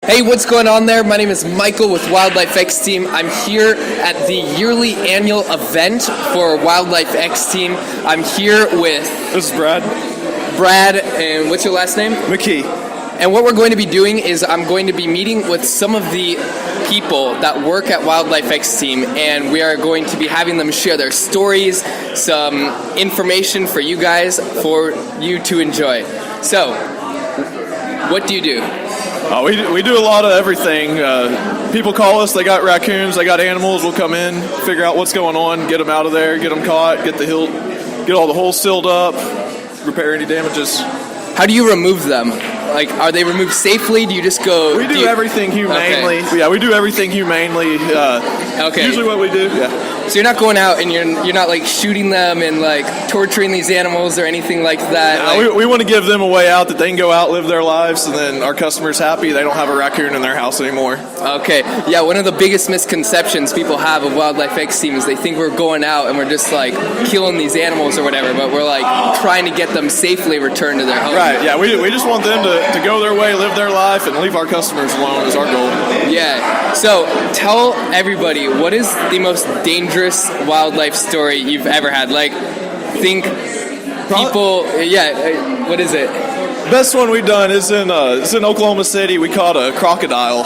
Hey, what's going on there? My name is Michael with Wildlife X Team. I'm here at the yearly annual event for Wildlife X Team. I'm here with This is Brad. Brad, and what's your last name? McKee. And what we're going to be doing is I'm going to be meeting with some of the people that work at Wildlife X Team, and we are going to be having them share their stories, some information for you guys, for you to enjoy. So, what do you do? We do a lot of everything. People call us, they got raccoons, they got animals, we'll come in, figure out what's going on, get them out of there, get them caught, get all the holes sealed up, repair any damages. How do you remove them? Like, are they removed safely? Do you just go... We do everything humanely. Okay. Yeah, we do everything humanely. Okay. Usually what we do, yeah. So you're not going out and you're not like shooting them and like torturing these animals or anything like that? We want to give them a way out that they can go out, live their lives, and then our customer's happy they don't have a raccoon in their house anymore. Okay. Yeah, one of the biggest misconceptions people have of Wildlife X Team is they think we're going out and we're just like killing these animals or whatever, but we're like trying to get them safely returned to their home. Right, yeah, we just want them to go their way, live their life, and leave our customers alone is our goal. Yeah. So tell everybody, what is the most dangerous wildlife story you've ever had? Like, think people. Yeah. What is it? Best one we've done is in Oklahoma City. We caught a crocodile.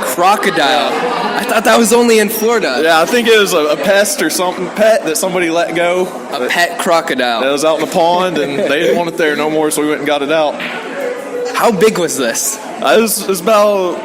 Crocodile. I thought that was only in Florida. Yeah, I think it was a pest or something, pet that somebody let go. A pet crocodile. That was out in the pond, and they didn't want it there no more, so we went and got it out. How big was this? It was about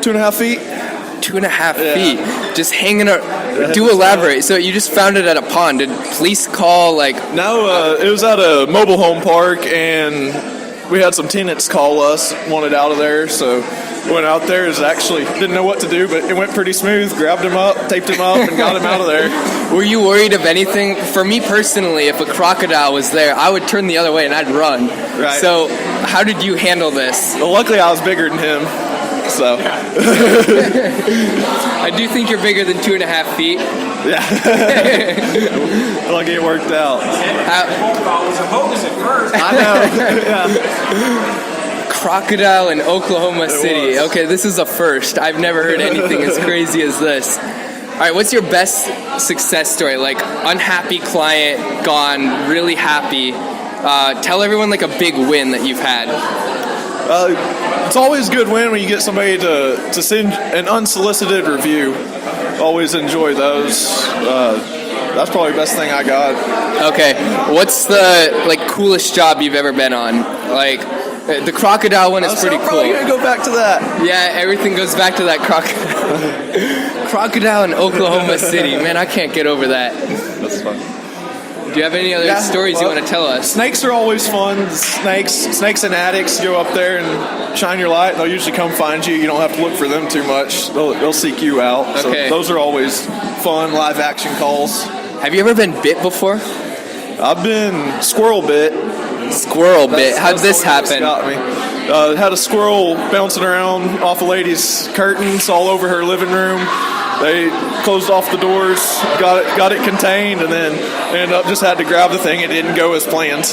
2.5 feet. 2.5 feet. Just hanging out. Do elaborate. So you just found it at a pond. Did police call, like... No, it was at a mobile home park, and we had some tenants call us, wanted out of there, so we went out there. Actually didn't know what to do, but it went pretty smooth. Grabbed him up, taped him up, and got him out of there. Were you worried of anything? For me personally, if a crocodile was there, I would turn the other way and I'd run. Right. So how did you handle this? Well, luckily I was bigger than him, so. I do think you're bigger than 2.5 feet. Yeah. Lucky it worked out. It was a hoax at first. I know. Yeah. Crocodile in Oklahoma City. Okay, this is a first. I've never heard anything as crazy as this. All right, what's your best success story? Like, unhappy client, gone, really happy. Tell everyone like a big win that you've had. It's always a good win when you get somebody to send an unsolicited review. Always enjoy those. That's probably the best thing I got. Okay, what's the like coolest job you've ever been on? Like, the crocodile one is pretty cool. Probably gonna go back to that. Yeah, everything goes back to that crocodile. Crocodile in Oklahoma City. Man, I can't get over that. That's fun. Do you have any other stories you want to tell us? Snakes are always fun. Snakes and addicts, go up there and shine your light. They'll usually come find you. You don't have to look for them too much. They'll seek you out. Okay. So those are always fun live action calls. Have you ever been bit before? I've been squirrel bit. Squirrel bit. How'd this happen? Got me. Had a squirrel bouncing around off a lady's curtains all over her living room. They closed off the doors, got it contained, and then ended up just had to grab the thing. It didn't go as planned.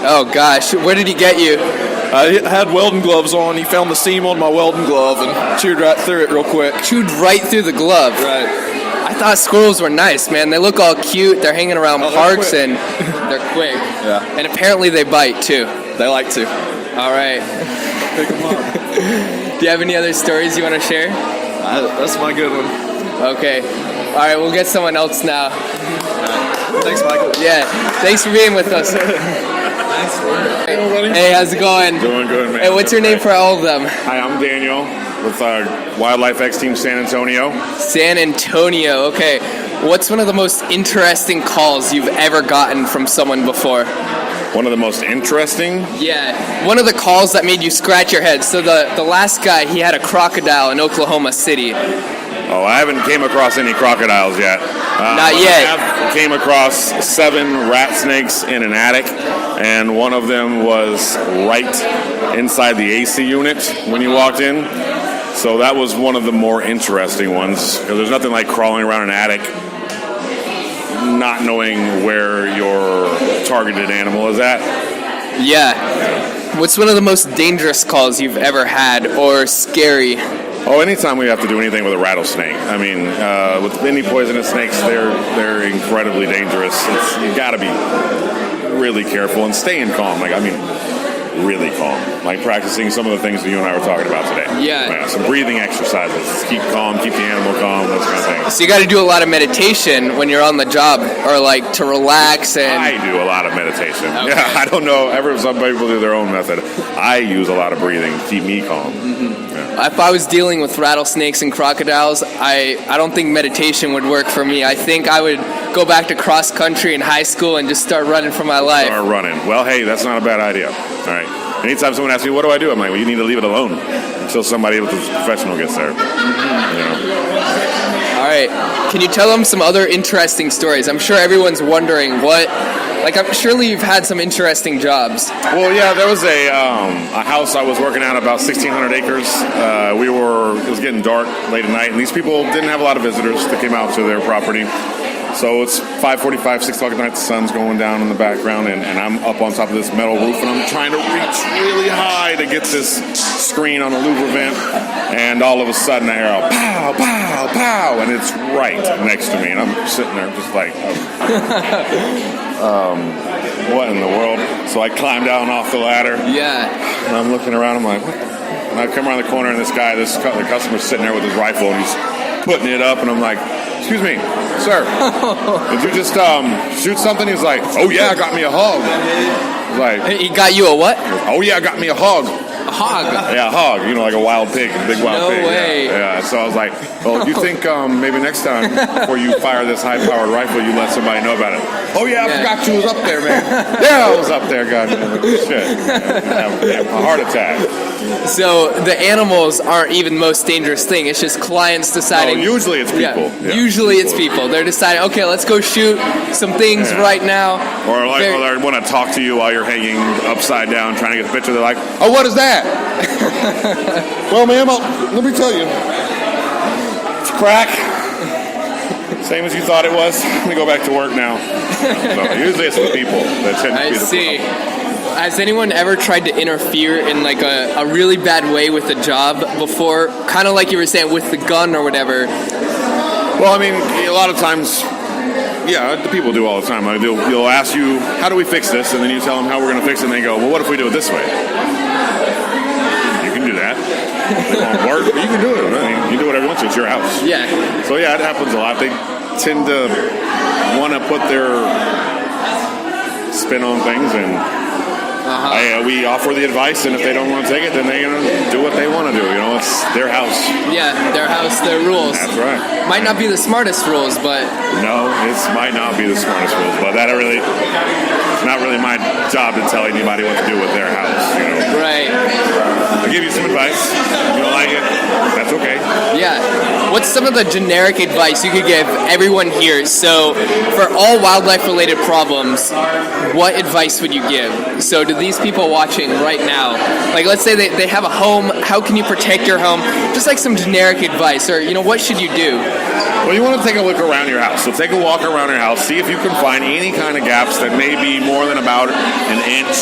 Oh gosh, where did he get you? I had welding gloves on. He found the seam on my welding glove and chewed right through it real quick. Chewed right through the glove. Right. I thought squirrels were nice, man. They look all cute. They're hanging around parks and they're quick. Yeah. And apparently they bite too. They like to. All right. Pick them up. Do you have any other stories you want to share? That's my good one. Okay. All right, we'll get someone else now. Thanks, Michael. Yeah. Thanks for being with us. Nice work. Hey, how's it going? Doing good, man. Hey, what's your name for all of them? Hi, I'm Daniel with Wildlife X Team San Antonio. San Antonio. Okay. What's one of the most interesting calls you've ever gotten from someone before? One of the most interesting. Yeah, one of the calls that made you scratch your head. So the last guy, he had a crocodile in Oklahoma City. Oh, I haven't came across any crocodiles yet. Not yet. I have came across 7 rat snakes in an attic, and one of them was right inside the AC unit when you walked in. So that was one of the more interesting ones, because there's nothing like crawling around an attic not knowing where your targeted animal is at. Yeah. What's one of the most dangerous calls you've ever had, or scary? Oh, anytime we have to do anything with a rattlesnake. I mean, with any poisonous snakes, they're incredibly dangerous. You got to be really careful and staying calm. Really calm. Like practicing some of the things that you and I were talking about today. Yeah. Some breathing exercises. Keep calm, keep the animal calm, those kind of things. So you got to do a lot of meditation when you're on the job, or like to relax and. I do a lot of meditation. Okay. Yeah, I don't know. Some people do their own method. I use a lot of breathing to keep me calm. Yeah. If I was dealing with rattlesnakes and crocodiles, I don't think meditation would work for me. I think I would go back to cross country in high school and just start running for my life. Start running. Well, hey, that's not a bad idea. All right. Anytime someone asks me, what do I do? I'm like, well, you need to leave it alone until somebody with a professional gets there. All right. Can you tell them some other interesting stories? I'm sure everyone's wondering surely you've had some interesting jobs. Well, yeah, there was a house I was working at, about 1,600 acres. It was getting dark late at night, and these people didn't have a lot of visitors that came out to their property. So it's 5:45, 6 o'clock at night, the sun's going down in the background, and I'm up on top of this metal roof, and I'm trying to reach really high to get this screen on a louver vent, and all of a sudden I hear a pow, pow, pow, and it's right next to me, and I'm sitting there just like, what in the world? So I climb down off the ladder, Yeah. and I'm looking around, I'm like, what? And I come around the corner, and the customer's sitting there with his rifle, and he's putting it up, and I'm like, excuse me, sir, did you just shoot something? He's like, oh yeah, got me a hog. I was like, He got you a what? oh yeah, got me a hog. A hog. Yeah, a hog, like a wild pig, big wild No pig. way. Yeah. So I was like, well, you think maybe next time before you fire this high-powered rifle, you let somebody know about it. Oh yeah, I forgot you was up there, man. Yeah, I was up there, goddamn. Shit. A heart attack. So the animals aren't even the most dangerous thing. It's just clients deciding. Oh, usually it's people. Yeah. Usually it's people. They're deciding, okay, let's go shoot some things right now. Or they want to talk to you while you're hanging upside down trying to get a picture. They're like, oh, what is that? Well, ma'am, let me tell you. It's crack. Same as you thought it was. Let me go back to work now. So usually it's the people that tend to I be the see. problem. Has anyone ever tried to interfere in like a really bad way with a job before? Kind of like you were saying with the gun or whatever. Well, I mean, a lot of times, yeah, the people do all the time. They'll ask you, how do we fix this? And then you tell them how we're going to fix it, and they go, well, what if we do it this way? You can do that. It won't work, but you can do it. I mean, you do whatever you want to. It's your house. Yeah. So, yeah, it happens a lot. They tend to want to put their spin on things, and we offer the advice, and if they don't want to take it, then they're going to do what they want to do. It's their house. Yeah, their house, their rules. That's right. Might not be the smartest rules, but... No, it might not be the smartest rules, but it's not really my job to tell anybody what to do with their house. Right. I'll give you some advice. If you don't like it, that's okay. Yeah. What's some of the generic advice you could give everyone here? So, for all wildlife-related problems, what advice would you give? So, to these people watching right now, like let's say they have a home, how can you protect your home? Just like some generic advice, or what should you do? Well, you want to take a look around your house. So take a walk around your house, see if you can find any kind of gaps that may be more than about an inch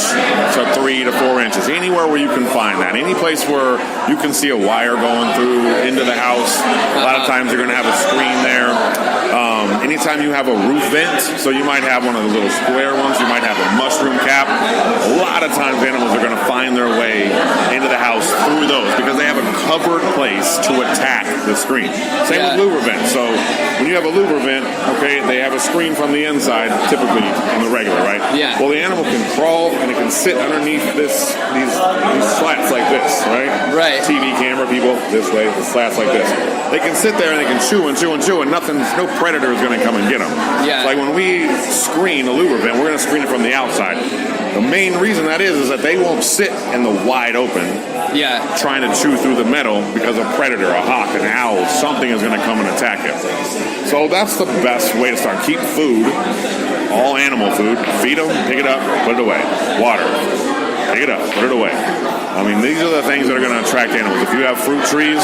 to 3 to 4 inches. Anywhere where you can find that. Any place where you can see a wire going through into the house. A lot of times you're going to have a screen there. Anytime you have a roof vent, so you might have one of the little square ones, you might have a mushroom cap. A lot of times animals are going to find their way into the house through those because they have a covered place to attack the screen. Same with louver vents. So when you have a louver vent, okay, they have a screen from the inside, typically on the regular, right? Yeah. Well, the animal can crawl and it can sit underneath these slats like this, right? Right. TV camera people this way, the slats like this. They can sit there and they can chew and chew and chew, and no predator is going to come and get them. Yeah. Like when we screen a louver vent, we're going to screen it from the outside. The main reason that is that they won't sit in the wide open trying to chew through the metal because a predator, a hawk, an owl, something is going to come and attack it. So that's the best way to start. Keep food, all animal food, feed them, pick it up, put it away. Water, pick it up, put it away. I mean, these are the things that are going to attract animals. If you have fruit trees,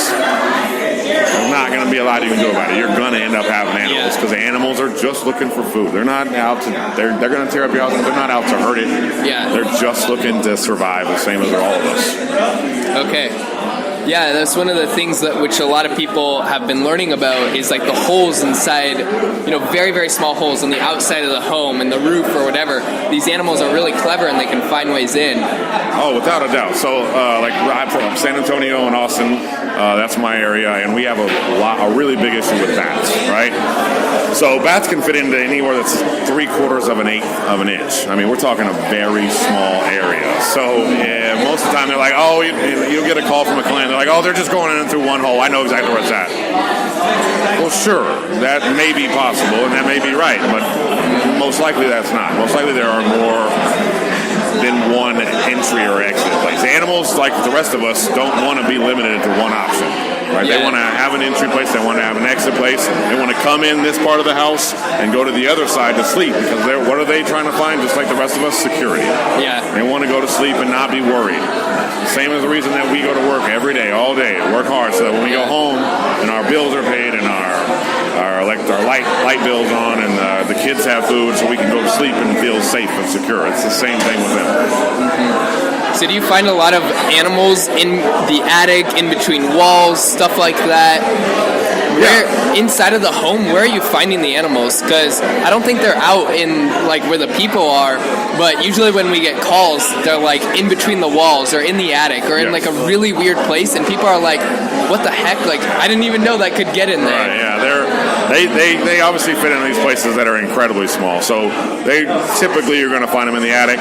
There's not going to be a lot you can do about it. You're going to end up having animals because animals are just looking for food. They're not out to, they're going to tear up your house, but they're not out to hurt it. Yeah. They're just looking to survive, the same as all of us. Okay. Yeah, that's one of the things that which a lot of people have been learning about is like the holes inside, very, very small holes on the outside of the home and the roof or whatever. These animals are really clever and they can find ways in. Oh, without a doubt. So, I'm from San Antonio and Austin. That's my area, and we have a really big issue with bats, right? So bats can fit into anywhere that's 3/4 of an eighth of an inch. I mean, we're talking a very small area. So most of the time they're like, oh, you'll get a call from a client. They're like, oh, they're just going in through one hole. I know exactly where it's at. Well, sure, that may be possible, and that may be right, but most likely that's not. Most likely there are more than one entry or exit place. Animals, like the rest of us, don't want to be limited to one option. Right? Yeah. They want to have an entry place, they want to have an exit place, they want to come in this part of the house and go to the other side to sleep because what are they trying to find, just like the rest of us? Security. Yeah. They want to go to sleep and not be worried. Same as the reason that we go to work every day, all day, work hard, so that when we go home and our bills are paid and our light bills on and the kids have food, so we can go to sleep and feel safe and secure. It's the same thing with them. Mm-hmm. So do you find a lot of animals in the attic, in between walls, stuff like that? Where inside of the home, where are you finding the animals? Because I don't think they're out in like where the people are, but usually when we get calls, they're like in between the walls or in the attic or in like a really weird place, and people are like, "What the heck? Like I didn't even know that could get in there." Right, yeah, they obviously fit in these places that are incredibly small. So typically you're going to find them in the attic,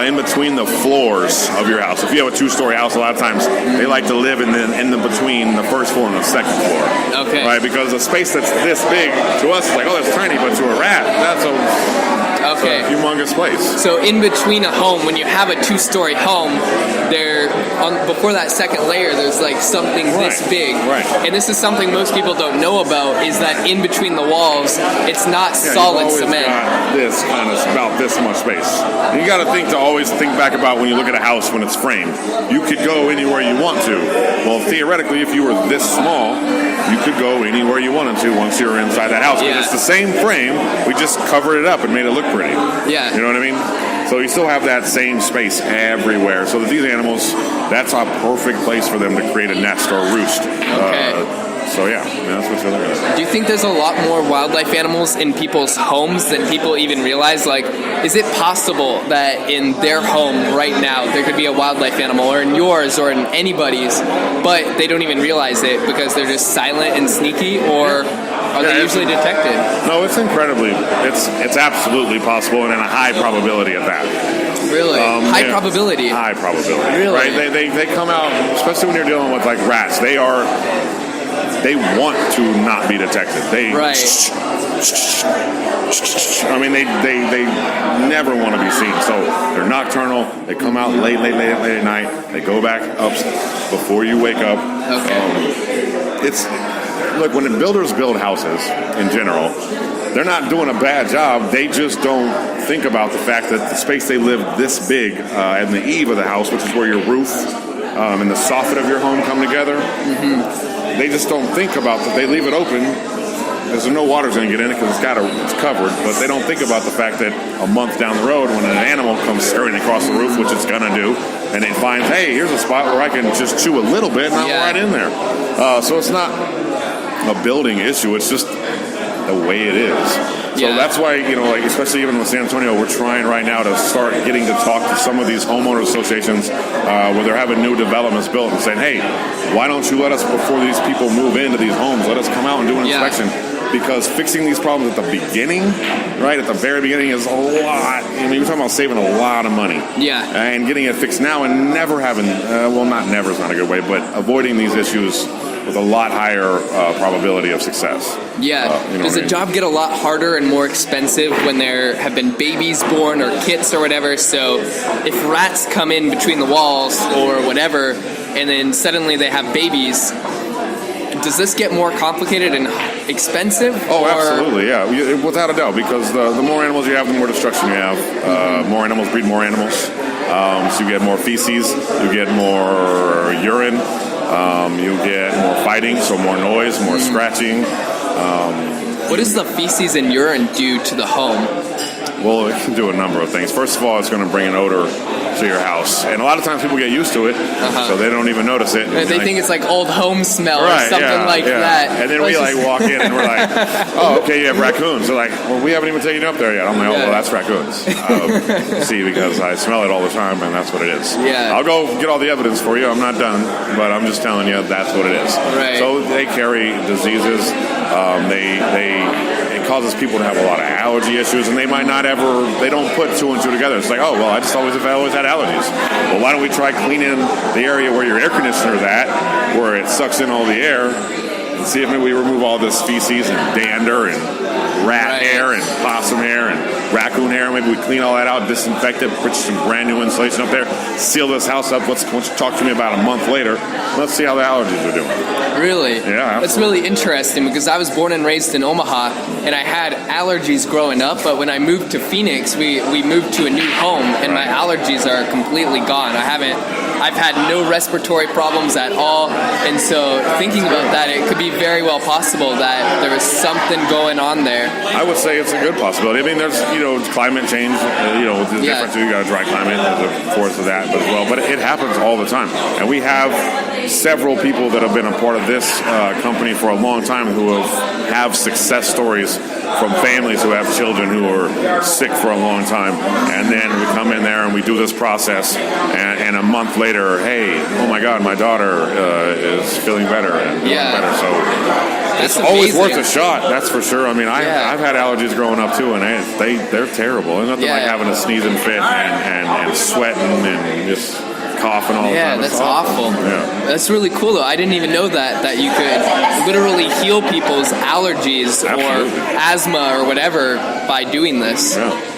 in between the floors of your house. If you have a 2-story house, a lot of times they like to live in the between the first floor and the second floor. Okay. Right, because a space that's this big to us is like, oh, that's tiny, but to a rat, that's a humongous place. So in between a home, when you have a 2-story home, before that second layer, there's like something this big. Right. And this is something most people don't know about, is that in between the walls, it's not solid you've always cement. Got this kind of about this much space. And you got to always think back about when you look at a house when it's framed. You could go anywhere you want to. Well, theoretically, if you were this small, you could go anywhere you wanted to once you're inside that house. Because it's the same frame, we just covered it up and made it look pretty. Yeah. You know what I mean? So you still have that same space everywhere. So that these animals, that's a perfect place for them to create a nest or a roost. Okay. So that's what you're looking at. Do you think there's a lot more wildlife animals in people's homes than people even realize? Like, is it possible that in their home right now there could be a wildlife animal, or in yours, or in anybody's, but they don't even realize it because they're just silent and sneaky, or are they usually detected? No, it's it's absolutely possible, and in a high probability at that. Really? High probability? High probability. Really? Right? They come out, especially when you're dealing with like rats, they want to not be detected. I mean, they never want to be seen. So they're nocturnal. They come out late at night. They go back up before you wake up. Okay. Look, when builders build houses in general, they're not doing a bad job. They just don't think about the fact that the space they live this big in the eave of the house, which is where your roof and the soffit of your home come together. Mm-hmm. They just don't think about that. They leave it open because no water's going to get in it because it's covered. But they don't think about the fact that a month down the road, when an animal comes scurrying across the roof, which it's going to do, and it finds, hey, here's a spot where I can just chew a little bit and I'm right in there. So it's not a building issue. It's just the way it is. So that's why, especially even with San Antonio, we're trying right now to start getting to talk to some of these homeowner associations where they're having new developments built and saying, hey, why don't you let us, before these people move into these homes, let us come out and do an inspection? Because fixing these problems at the beginning, right, at the very beginning is a lot. I mean, we're talking about saving a lot of money. Yeah. And getting it fixed now and never having, not never is not a good way, but avoiding these issues with a lot higher probability of success. Yeah. Does the job get a lot harder and more expensive when there have been babies born or kits or whatever? So if rats come in between the walls or whatever, and then suddenly they have babies, does this get more complicated and expensive? Oh, absolutely, yeah. Without a doubt, because the more animals you have, the more destruction you have. More animals breed more animals. So you get more feces, you get more urine, you get more fighting, so more noise, more scratching. What does the feces and urine do to the home? Well, it can do a number of things. First of all, it's going to bring an odor to your house. And a lot of times people get used to it, so they don't even notice it. They think it's like old home smell or something that. And then we walk in and we're like, oh, okay, you have raccoons. They're like, well, we haven't even taken you up there yet. I'm like, oh, well, that's raccoons. See, because I smell it all the time, and that's what it is. Yeah. I'll go get all the evidence for you. I'm not done, but I'm just telling you that's what it is. Right. So they carry diseases. It causes people to have a lot of allergy issues, and they might not they don't put two and two together. It's like, oh, well, I always had allergies. Well, why don't we try cleaning the area where your air conditioner is at, where it sucks in all the air, and see if maybe we remove all this feces and dander and rat hair and possum hair and raccoon hair. Maybe we clean all that out, disinfect it, put some brand new insulation up there, seal this house up. Once you talk to me about a month later, let's see how the allergies are doing. Really? Yeah, absolutely. That's really interesting because I was born and raised in Omaha, and I had allergies growing up, but when I moved to Phoenix, we moved to a new home, and my allergies are completely gone. I've had no respiratory problems at all, and so thinking about that, it could be very well possible that there was something going on there. I would say it's a good possibility. I mean, there's, climate change, the difference. You got a dry climate, there's a force of that as well, but it happens all the time. And we have several people that have been a part of this company for a long time who have success stories from families who have children who are sick for a long time. And then we come in there and we do this process, and a month later, hey, oh my God, my daughter is feeling better and doing better. So That's it's always amazing. worth a shot, that's for sure. I mean, I've had allergies growing up too, and they're terrible. There's nothing like having a sneezing fit and sweating and just coughing all the time. Yeah, that's awful. Yeah. That's really cool, though. I didn't even know that you could literally heal people's allergies Absolutely. or asthma or whatever by doing this. Yeah.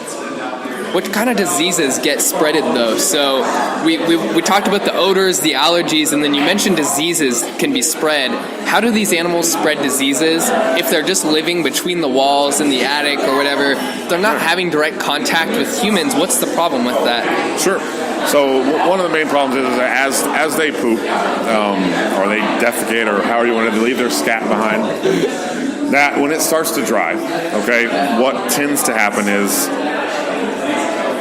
What kind of diseases get spreaded, though? So we talked about the odors, the allergies, and then you mentioned diseases can be spread. How do these animals spread diseases if they're just living between the walls in the attic or whatever? They're not having direct contact with humans. What's the problem with that? Sure. So one of the main problems is that as they poop, or they defecate, or however you want to leave their scat behind, that when it starts to dry, okay, what tends to happen is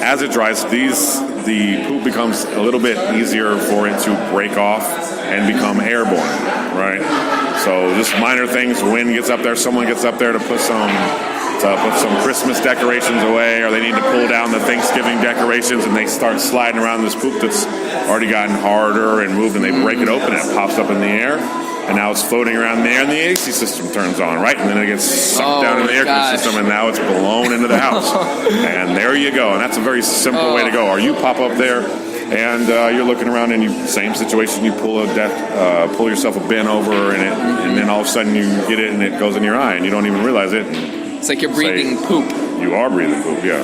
as it dries, the poop becomes a little bit easier for it to break off and become airborne, right? So just minor things. Wind gets up there, someone gets up there to put some Christmas decorations away, or they need to pull down the Thanksgiving decorations, and they start sliding around this poop that's already gotten harder and moved, and they break it open, and it pops up in the air, and now it's floating around in the air, and the AC system turns on, right? And then it gets sucked down in the air conditioning system, and now it's blown into the house. And there you go, and that's a very simple way to go. Or you pop up there, and you're looking around, and same situation, you pull yourself a bin over, and then all of a sudden you get it, and it goes in your eye, and you don't even realize it. It's like you're breathing poop. You are breathing poop, yeah.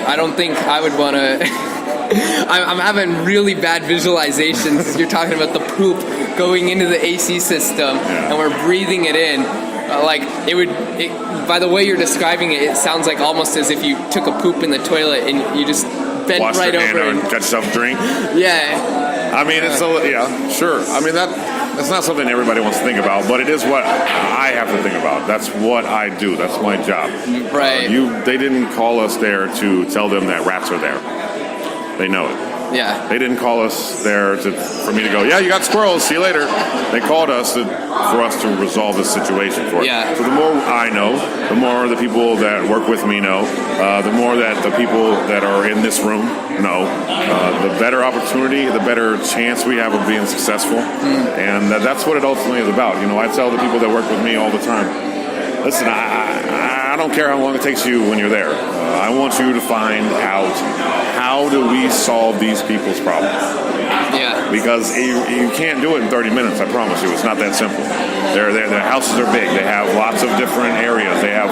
I don't think I would want to... I'm having really bad visualizations. You're talking about the poop going into the AC system, and we're breathing it in. By the way you're describing it, it sounds like almost as if you took a poop in the toilet and you just bent Washed right your hand over and got yourself a drink. Yeah. I mean, sure. I mean, that's not something everybody wants to think about, but it is what I have to think about. That's what I do. That's my job. Right. They didn't call us there to tell them that rats are there. They know it. Yeah. They didn't call us there for me to go, yeah, you got squirrels, see you later. They called us for us to resolve this situation for us. Yeah. So the more I know, the more the people that work with me know, the more that the people that are in this room know, the better opportunity, the better chance we have of being successful. And that's what it ultimately is about. I tell the people that work with me all the time, listen, I don't care how long it takes you when you're there. I want you to find out, how do we solve these people's problems? Yeah. Because you can't do it in 30 minutes, I promise you. It's not that simple. Their houses are big. They have lots of different areas. They have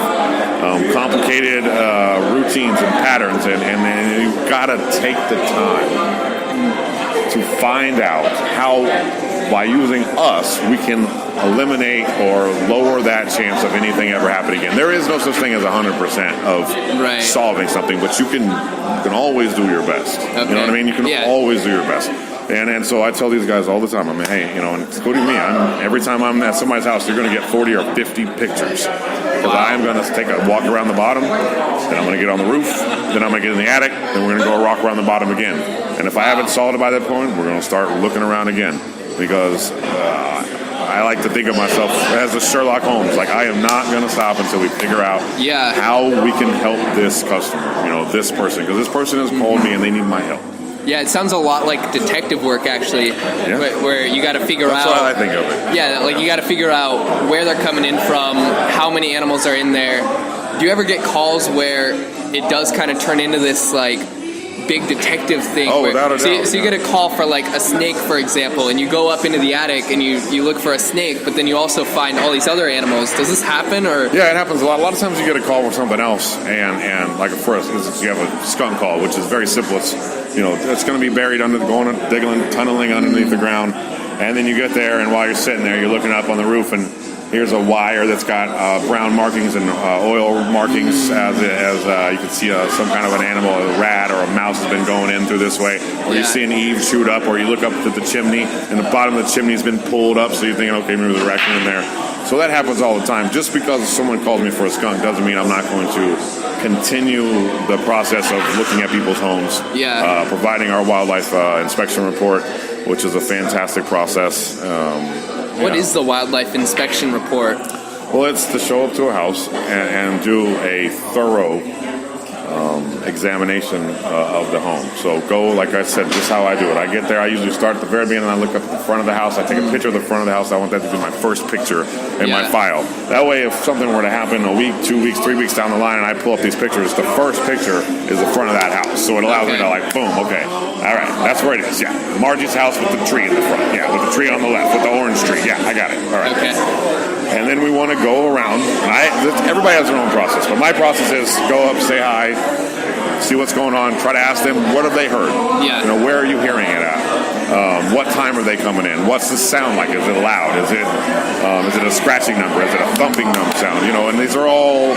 complicated routines and patterns, and you've got to take the time to find out how, by using us, we can eliminate or lower that chance of anything ever happening again. There is no such thing as 100% of solving something, but you can always do your best. Okay. You know what I mean? You can always do your best. And so I tell these guys all the time, I mean, hey, you know, and including me, every time I'm at somebody's house, you're going to get 40 or 50 pictures. Because I am going to take a walk around the bottom, then I'm going to get on the roof, then I'm going to get in the attic, then we're going to go walk around the bottom again. And if I haven't solved it by that point, we're going to start looking around again. Because I like to think of myself as a Sherlock Holmes. Like, I am not going to stop until we figure out how we can help this customer, you know, this person. Because this person has called me and they need my help. Yeah, it sounds a lot like detective work, actually, where you got to figure out. That's how I think of it. Yeah, like you got to figure out where they're coming in from, how many animals are in there. Do you ever get calls where it does kind of turn into this like big detective thing? Oh, without a doubt. So you get a call for like a snake, for example, and you go up into the attic and you look for a snake, but then you also find all these other animals. Does this happen, or? Yeah, it happens a lot. A lot of times you get a call for something else, and like for instance, you have a skunk call, which is very simple. It's going to be buried tunneling underneath the ground, and then you get there, and while you're sitting there, you're looking up on the roof, and here's a wire that's got brown markings and oil markings as you can see some kind of an animal, a rat or a mouse has been going in through this way. Or you see an eave shoot up, or you look up at the chimney and the bottom of the chimney has been pulled up, so you're thinking, okay, maybe there's a raccoon in there. So that happens all the time. Just because someone calls me for a skunk doesn't mean I'm not going to continue the process of looking at people's homes, providing our wildlife inspection report, which is a fantastic process. What is the wildlife inspection report? Well, it's to show up to a house and do a thorough examination of the home. So go, like I said, just how I do it. I get there, I usually start at the very beginning, and I look up at the front of the house. I take a picture of the front of the house. I want that to be my first picture in my file. That way, if something were to happen a week, 2 weeks, 3 weeks down the line, and I pull up these pictures, the first picture is the front of that house. So it allows me to like, boom, okay, all right, that's where it is. Yeah, Margie's house with the tree in the front. Yeah, with the tree on the left, with the orange tree. Yeah, I got it. All right. Okay. And then we want to go around. Everybody has their own process, but my process is go up, say hi, see what's going on, try to ask them, what have they heard? Yeah. You know, where are you hearing it at? What time are they coming in? What's the sound like? Is it loud? Is it a scratching number? Is it a thumping number sound? You know, and these are all,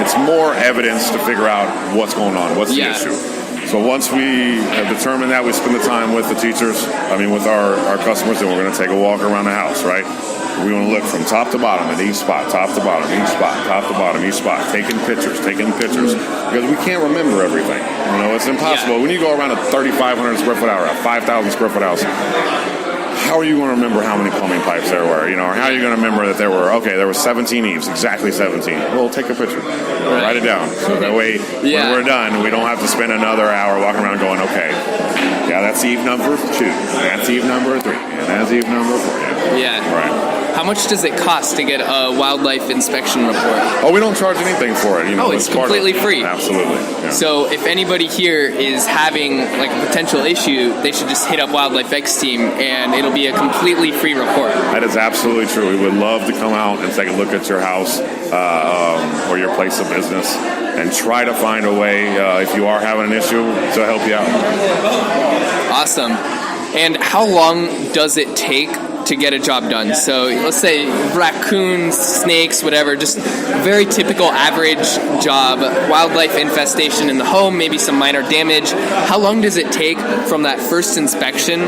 it's more evidence to figure out what's going on, what's the issue. So once we have determined that, we spend the time with the teachers, with our customers, then we're going to take a walk around the house, right? We want to look from top to bottom at each spot, top to bottom, each spot, top to bottom, each spot, taking pictures, because we can't remember everything. You know, it's impossible. Yeah. When you go around a 3,500 square foot house, a 5,000 square foot house, how are you going to remember how many plumbing pipes there were? You know, or how are you going to remember that there were 17 eaves, exactly 17? Well, take a picture, write it down, so that way when we're done, we don't have to spend another hour walking around going, okay, yeah, that's eve number 2, that's eve number 3, and that's eve number 4. Yeah. Right. How much does it cost to get a wildlife inspection report? Oh, we don't charge anything for it. You know, it's completely free. Absolutely. Yeah. So if anybody here is having like a potential issue, they should just hit up Wildlife X Team, and it'll be a completely free report. That is absolutely true. We would love to come out and take a look at your house or your place of business and try to find a way, if you are having an issue, to help you out. Awesome. And how long does it take to get a job done? So let's say raccoons, snakes, whatever, just a very typical average job, wildlife infestation in the home, maybe some minor damage. How long does it take from that first inspection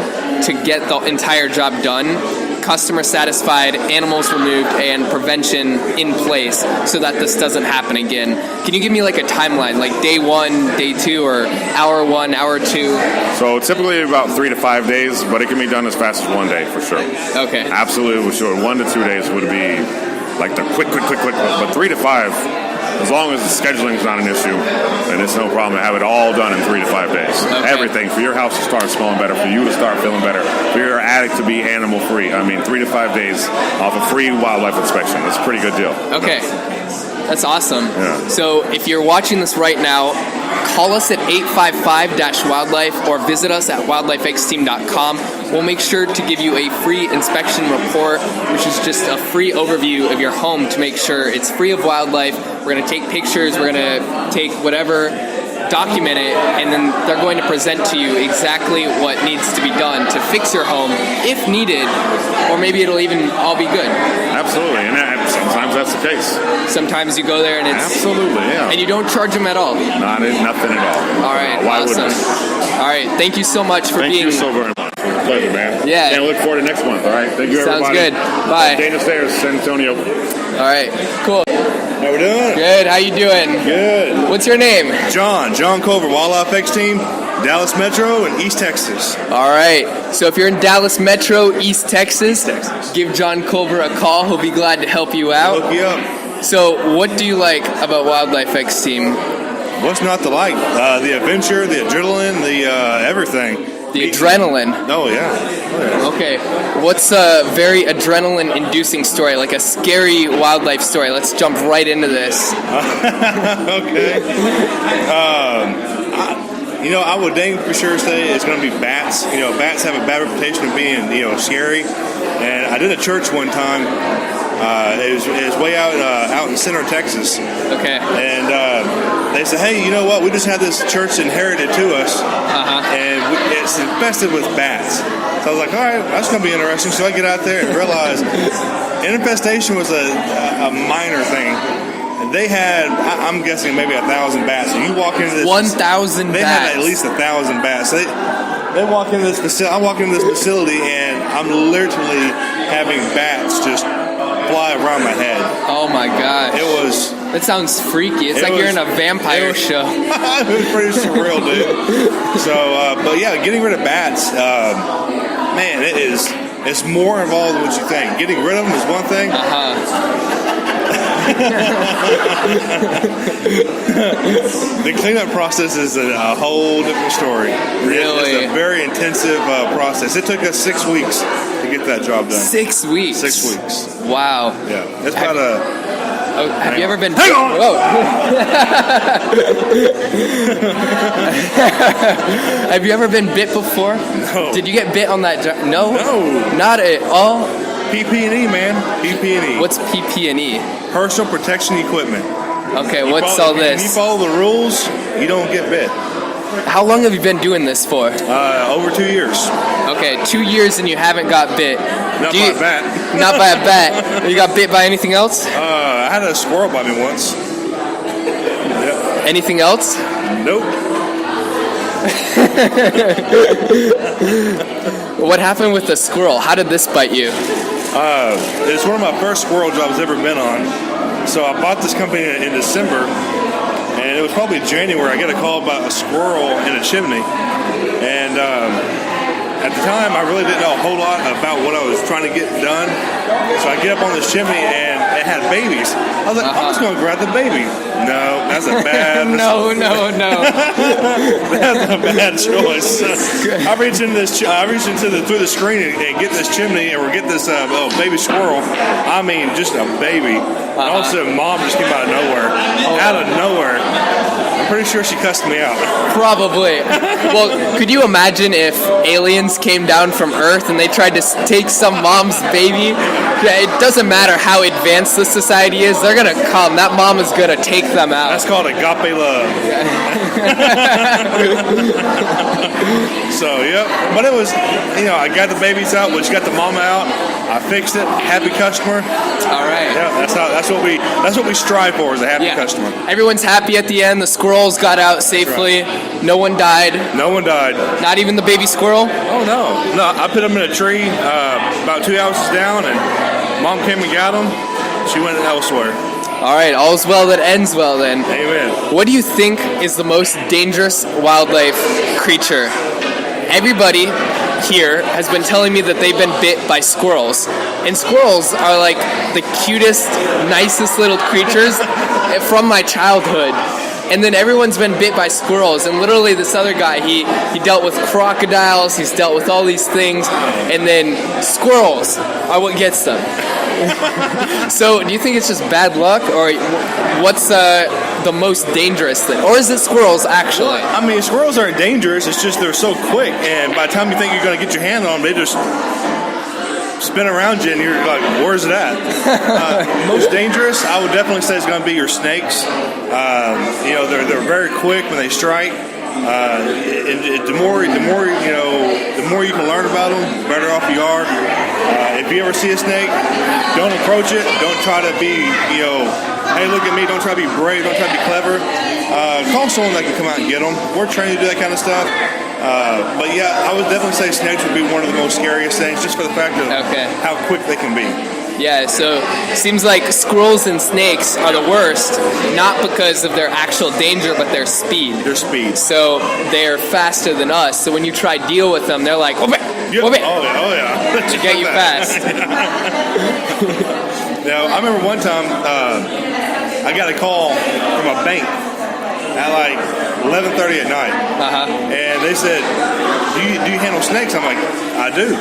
to get the entire job done, customer satisfied, animals removed, and prevention in place so that this doesn't happen again? Can you give me like a timeline, like day 1, day 2, or hour 1, hour 2? So typically about 3 to 5 days, but it can be done as fast as 1 day for sure. Okay. Absolutely, for sure. 1 to 2 days would be like the quick. But 3 to 5, as long as the scheduling is not an issue, then it's no problem to have it all done in 3 to 5 days. Okay. Everything for your house to start smelling better, for you to start feeling better, for your attic to be animal free. 3 to 5 days off a free wildlife inspection. That's a pretty good deal. Okay. That's awesome. Yeah. So if you're watching this right now, call us at 855-WILDLIFE or visit us at wildlifexteam.com. We'll make sure to give you a free inspection report, which is just a free overview of your home to make sure it's free of wildlife. We're going to take pictures. We're going to take whatever document it, and then they're going to present to you exactly what needs to be done to fix your home if needed, or maybe it'll even all be good. Absolutely, and sometimes that's the case. Sometimes you go there and it's Absolutely, yeah. and you don't charge them at all. Nothing at all. All right, Why awesome. wouldn't I? All right, thank you so much for Thank being. you so very much. Pleasure, man. Yeah. And we look forward to next month. All right. Thank you, Sounds everybody. good. Bye. Dana Stairs, San Antonio. All right, cool. How we doing? Good. How you doing? Good. What's your name? John Culver, Wildlife X Team, Dallas Metro and East Texas. All right. So if you're in Dallas Metro, East Texas, give John Culver a call. He'll be glad to help you out. Hook you up. So what do you like about Wildlife X Team? What's not to like? The adventure, the adrenaline, the everything. The adrenaline. Oh yeah. Okay. What's a very adrenaline-inducing story, like a scary wildlife story? Let's jump right into this. Okay. I would dang for sure say it's going to be bats. Bats have a bad reputation of being, scary. And I did a church one time. It was way out in center Texas. Okay. And they said, hey, you know what? We just had this church inherited to us, and it's infested with bats. So I was like, all right, that's going to be interesting. So I get out there and realize infestation was a minor thing. They had, I'm guessing, maybe 1,000 bats. So you walk into this 1,000 bats. They had at least 1,000 bats. So they walk into this facility. I walk into this facility, and I'm literally having bats just fly around my head. Oh my gosh. That sounds freaky. It's like you're in a vampire show. It was pretty surreal, dude. So, but yeah, getting rid of bats, man, it's more involved than what you think. Getting rid of them is one thing. The cleanup process is a whole different story. Really? It's a very intensive process. It took us 6 weeks to get that job done. 6 weeks? 6 weeks. Wow. Yeah. It's about have you ever been... Hang on! Whoa. Have you ever been bit before? No. Did you get bit on that job? No? No. Not at all? PP&E, man. PP&E. What's PP&E? Personal protection equipment. Okay, what's all If you this? follow the rules, you don't get bit. How long have you been doing this for? Over 2 years. Okay, 2 years and you haven't got bit. Not by a bat. Not by a bat. You got bit by anything else? I had a squirrel bite me once. Anything else? Nope. What happened with the squirrel? How did this bite you? It's one of my first squirrel jobs I've ever been on. So I bought this company in December, and it was probably January. I get a call about a squirrel in a chimney, and at the time I really didn't know a whole lot about what I was trying to get done. So I get up on this chimney, and it had babies. I was like, I'm just going to grab the baby. No, that's a bad No. That's a bad choice. I reach into through the screen and get this chimney, or get this baby squirrel. I mean, just a baby. And all of a sudden, Mom just came out of nowhere. Out of nowhere. I'm pretty sure she cussed me out. Probably. Well, could you imagine if aliens came down from Earth and they tried to take some mom's baby? It doesn't matter how advanced the society is, they're going to come. That mom is going to take them out. That's called agape love. So, yep. But it was, I got the babies out, which got the mama out. I fixed it. Happy customer. All right. Yeah, that's what we strive for, is a happy customer. Everyone's happy at the end. The squirrels got out safely. Right. No one died. No one died. Not even the baby squirrel? Oh, no. I put them in a tree about 2 houses down, and Mom came and got them. She went elsewhere. All right, all's well that ends well then. Amen. What do you think is the most dangerous wildlife creature? Everybody here has been telling me that they've been bit by squirrels. And squirrels are like the cutest, nicest little creatures from my childhood. And then everyone's been bit by squirrels. And literally this other guy, he dealt with crocodiles, he's dealt with all these things, and then squirrels are what gets them. So do you think it's just bad luck, or what's the most dangerous thing? Or is it squirrels, actually? I mean, squirrels aren't dangerous. It's just they're so quick, and by the time you think you're going to get your hand on them, they just spin around you, and you're like, "Where's it at?" Most dangerous, I would definitely say, is going to be your snakes. They're very quick when they strike. The more you can learn about them, the better off you are. If you ever see a snake, don't approach it. Don't try to be, hey, look at me. Don't try to be brave. Don't try to be clever. Call someone that can come out and get them. We're trained to do that kind of stuff. But yeah, I would definitely say snakes would be one of the most scariest things, just for the fact of how quick they can be. Yeah, so it seems like squirrels and snakes are the worst, not because of their actual danger, but their speed. Their speed. So they're faster than us. So when you try to deal with them, they're like, whoop it, Yep. whoop it. Oh yeah. To get you fast. Now, I remember one time I got a call from a bank at like 11:30 at night, and they said, "Do you handle snakes?" I'm like, "I do."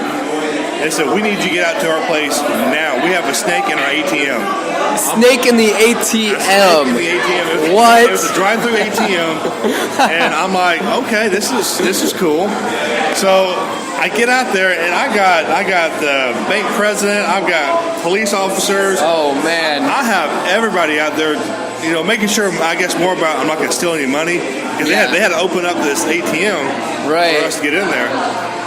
They said, "We need you to get out to our place now. We have a snake in our ATM." Snake in the ATM. In the ATM. What? It was a drive-through ATM, and I'm like, "Okay, this is cool." So I get out there, and I got the bank president. I've got police officers. Oh man. I have everybody out there, making sure, I guess, more about I'm not going to steal any money, because they had to open up this ATM for us to get in there.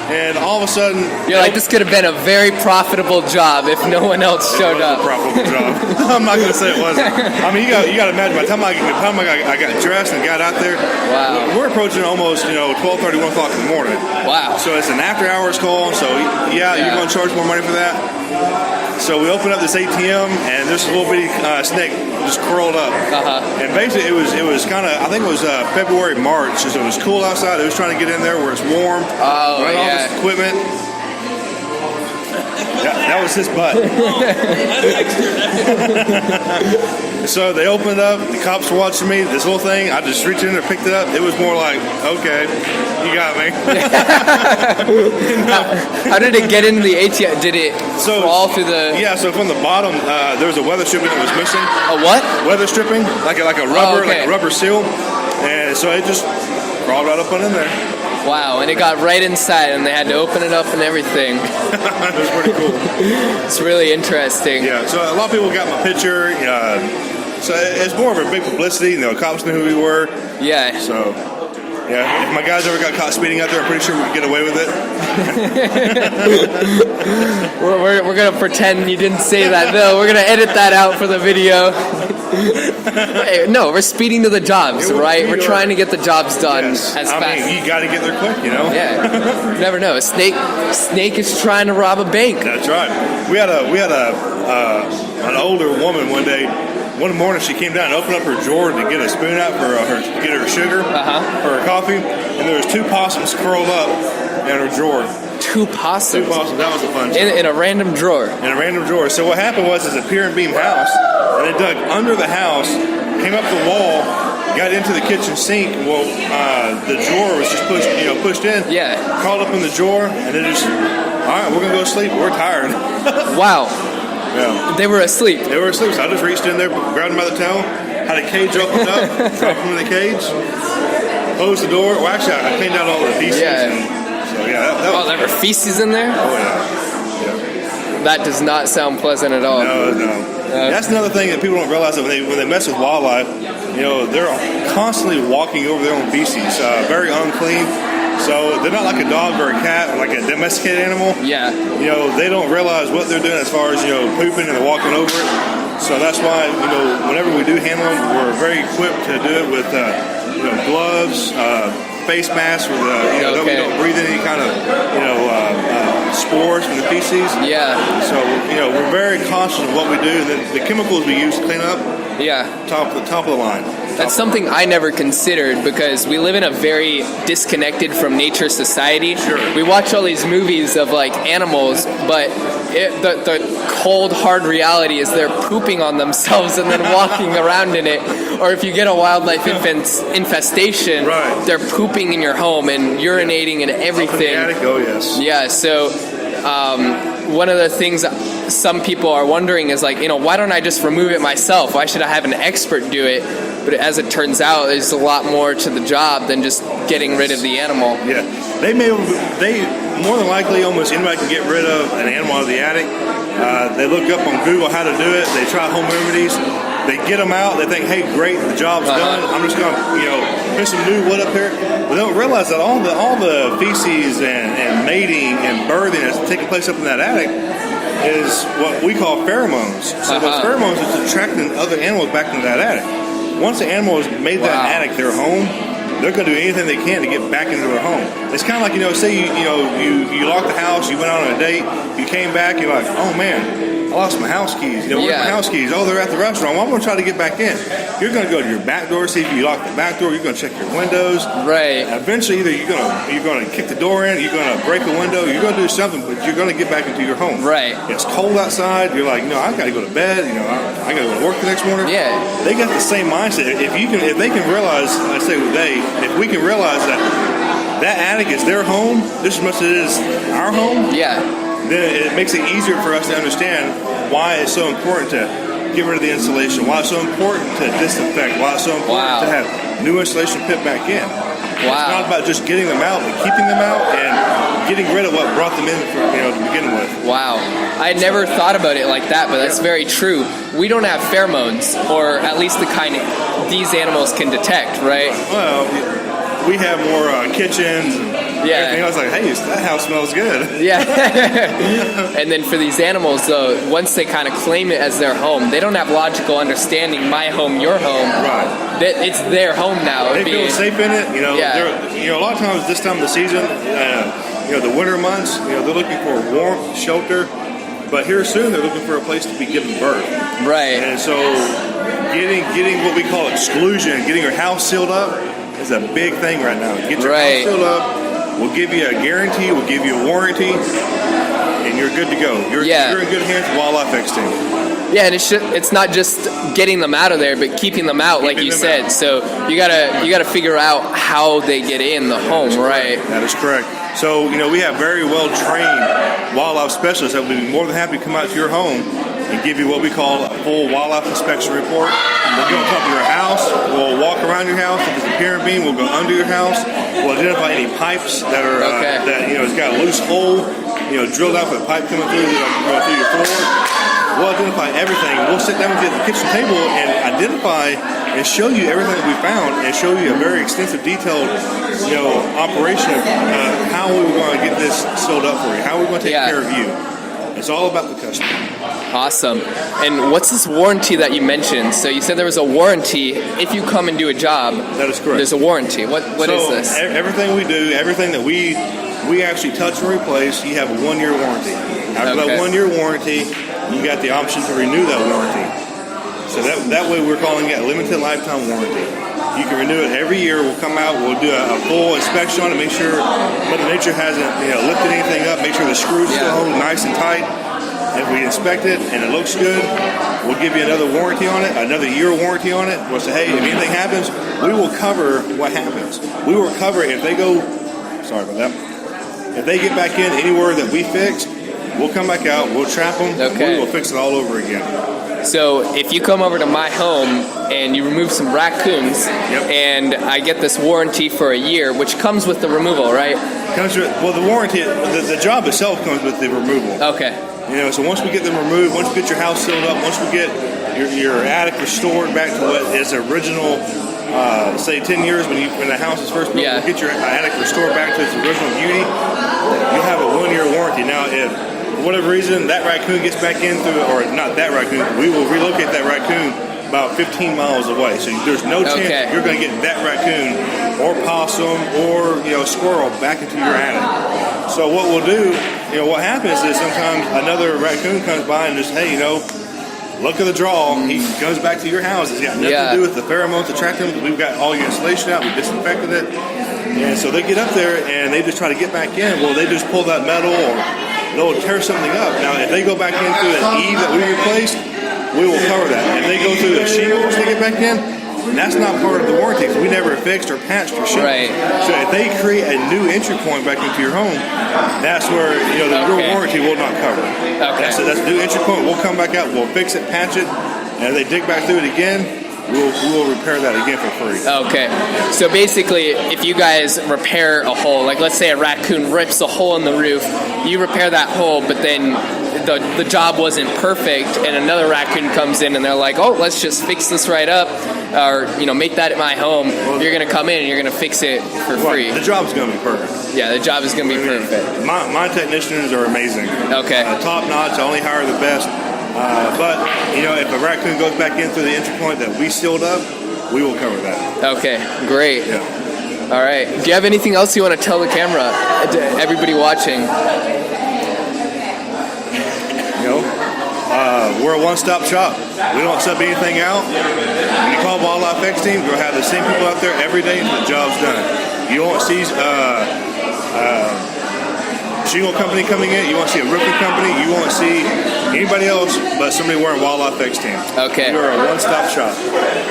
And all of a sudden, You're like, this could have been a very profitable job if no one else showed up. A profitable job. I'm not going to say it wasn't. I mean, you got to imagine, by the time I got dressed and got out there, Wow. we're approaching almost 12:30, 1 o'clock in the morning. Wow. So it's an after-hours call. So you're going to charge more money for that. So we opened up this ATM, and this little bitty snake just curled up. And basically, it was kind of, I think it was February, March, so it was cool outside. It was trying to get in there where it's warm. Oh, all yeah. this equipment. That was his butt. So they opened up. The cops were watching me. This little thing, I just reached in there, picked it up. It was more like, okay, you got me. How did it get into the ATM? Did it crawl through the... Yeah, so from the bottom, there was a weather stripping that was missing. A what? Weather stripping, like a rubber, okay. like a rubber seal. And so it just crawled right up on in there. Wow, and it got right inside, and they had to open it up and everything. It was pretty cool. It's really interesting. Yeah, so a lot of people got my picture. So it's more of a big publicity. Cops knew who we were. Yeah. So, yeah, if my guys ever got caught speeding out there, I'm pretty sure we could get away with it. We're going to pretend you didn't say that, though. We're going to edit that out for the video. Hey, no, we're speeding to the jobs, right? We're trying to get the jobs done as fast. I mean, you got to get there quick, Yeah, you never know. A snake is trying to rob a bank. That's right. We had an older woman one day. One morning, she came down and opened up her drawer to get a spoon out for to get her sugar for her coffee, and there was 2 possums curled up in her drawer. 2 possums. 2 possums. That was a fun. In a random drawer. In a random drawer. So what happened was, it's a pier and beam house, and they dug under the house, came up the wall, got into the kitchen sink. Well, the drawer was just pushed in. Yeah. Crawled up in the drawer, and then just, all right, we're gonna go to sleep. We're tired. Wow. Yeah. They were asleep. They were asleep. So I just reached in there, grabbed them by the tail, had a cage opened up, dropped them in the cage, closed the door. Well, actually, I cleaned out all the feces. Yeah. So yeah, that was. Oh, there were feces in there? Oh yeah. That does not sound pleasant at all. No. That's another thing that people don't realize, that when they mess with wildlife, they're constantly walking over their own feces, very unclean. So they're not like a dog or a cat or like a domesticated animal. Yeah. They don't realize what they're doing as far as pooping and walking over it. So that's why whenever we do handle them, we're very equipped to do it with gloves, face masks, with that we don't breathe any kind of spores from the feces. Yeah. So we're very conscious of what we do. The chemicals we use to clean up. Yeah. Top of the line. That's something I never considered, because we live in a very disconnected from nature society. Sure. We watch all these movies of like animals, but the cold, hard reality is they're pooping on themselves and then walking around in it. Or if you get a wildlife infestation, Right. they're pooping in your home and urinating and everything. In the attic, oh yes. Yeah, so one of the things some people are wondering is like, why don't I just remove it myself? Why should I have an expert do it? But as it turns out, there's a lot more to the job than just getting rid of the animal. Yeah, they more than likely, almost anybody can get rid of an animal out of the attic. They look up on Google how to do it. They try home remedies. They get them out. They think, hey, great, the job's done. I'm just going to, put some new wood up here. But they don't realize that all the feces and mating and birthing that's taking place up in that attic is what we call pheromones. So those pheromones is attracting other animals back into that attic. Once the animal has made that attic their home, they're going to do anything they can to get back into their home. It's kind of like, say you locked the house, you went out on a date, you came back, you're like, oh man, I lost my house keys. Where's my house keys? Oh, they're at the restaurant. Well, I'm going to try to get back in. You're going to go to your back door, see if you lock the back door. You're going to check your windows. Right. Eventually, either you're going to kick the door in, you're going to break a window, you're going to do something, but you're going to get back into your home. Right. It's cold outside. You're like, I've got to go to bed. I got to go to work the next morning. Yeah. They got the same mindset. If they can realize, if we can realize that attic is their home, just as much as it is our home. Yeah. Then it makes it easier for us to understand why it's so important to get rid of the insulation, why it's so important to disinfect, why it's so important to have new insulation put back in. It's not about just getting them out, but keeping them out and getting rid of what brought them in to begin with. Wow. I had never thought about it like that, but that's very true. We don't have pheromones, or at least the kind these animals can detect, right? Well, we have more kitchens and everything. I was like, hey, that house smells good. Yeah. And then for these animals, though, once they kind of claim it as their home, they don't have logical understanding, my home, your home. Right. That it's their home now. They feel safe in it. A lot of times this time of the season, the winter months, they're looking for warmth, shelter. But here soon, they're looking for a place to be given birth. Right. And so getting what we call exclusion, getting your house sealed up, is a big thing right now. Get your house sealed up. We'll give you a guarantee. We'll give you a warranty, and you're good to go. You're in good hands with Wildlife X Team. Yeah, and it's not just getting them out of there, but keeping them out, like you said. So you gotta figure out how they get in the home, right? That is correct. So we have very well trained wildlife specialists that will be more than happy to come out to your home and give you what we call a full wildlife inspection report. We'll go on top of your house. We'll walk around your house. If it's a pier beam, we'll go under your house. We'll identify any pipes that are it's got a loose hole, drilled out with a pipe coming through your floor. We'll identify everything. We'll sit down with you at the kitchen table and identify and show you everything that we found, and show you a very extensive, detailed, operation of how we were going to get this sealed up for you, how we're going to take care of you. It's all about the customer. Awesome. And what's this warranty that you mentioned? So you said there was a warranty if you come and do a job. That is correct. There's a warranty. What is this? Everything we do, everything that we actually touch and replace, you have a 1-year warranty. After that 1-year warranty, you got the option to renew that warranty. So that way we're calling it a limited lifetime warranty. You can renew it every year. We'll come out, we'll do a full inspection on it, make sure Mother Nature hasn't lifted anything up, make sure the screws still hold nice and tight. If we inspect it and it looks good, we'll give you another warranty on it, another year warranty on it. We'll say, hey, if anything happens, we will cover what happens. We will cover if they go, sorry about that, if they get back in anywhere that we fixed, we'll come back out, we'll trap them, we will fix it all over again. So if you come over to my home and you remove some raccoons, and I get this warranty for a year, which comes with the removal, right? The warranty, the job itself comes with the removal. Okay. So once we get them removed, once we get your house sealed up, once we get your attic restored back to what is original, say 10 years when the house is first built, we'll get your attic restored back to its original beauty. You have a 1-year warranty. Now, if for whatever reason that raccoon gets back in through, or not that raccoon, we will relocate that raccoon about 15 miles away. So there's no chance you're going to get that raccoon or possum or squirrel back into your attic. So what we'll do, what happens is sometimes another raccoon comes by and just, hey, luck of the draw, he goes back to your house. It's got nothing to do with the pheromones attracting them. We've got all your insulation out. We disinfected it. And so they get up there and they just try to get back in. Well, they just pull that metal or they'll tear something up. Now, if they go back in through an eave that we replaced, we will cover that. If they go through the shingles to get back in, that's not part of the warranty because we never fixed or patched or shingles. Right. So if they create a new entry point back into your home, that's where your warranty will not cover. That's a new entry point. We'll come back out, we'll fix it, patch it, and if they dig back through it again, we'll repair that again for free. Okay, so basically, if you guys repair a hole, like let's say a raccoon rips a hole in the roof, you repair that hole, but then the job wasn't perfect, and another raccoon comes in and they're like, oh, let's just fix this right up, or make that at my home. You're gonna come in and you're gonna fix it for free. The job's going to be perfect. Yeah, the job is gonna be perfect. My technicians are amazing. Okay. Top notch. I only hire the best. But if a raccoon goes back in through the entry point that we sealed up, we will cover that. Okay, great. Yeah. All right. Do you have anything else you want to tell the camera, to everybody watching? We're a one-stop shop. We don't sub anything out. When you call Wildlife X Team, we'll have the same people out there every day until the job's done. You won't see shingle company coming in. You won't see a roofing company. You won't see anybody else but somebody wearing Wildlife X Team. Okay. We're a one-stop shop.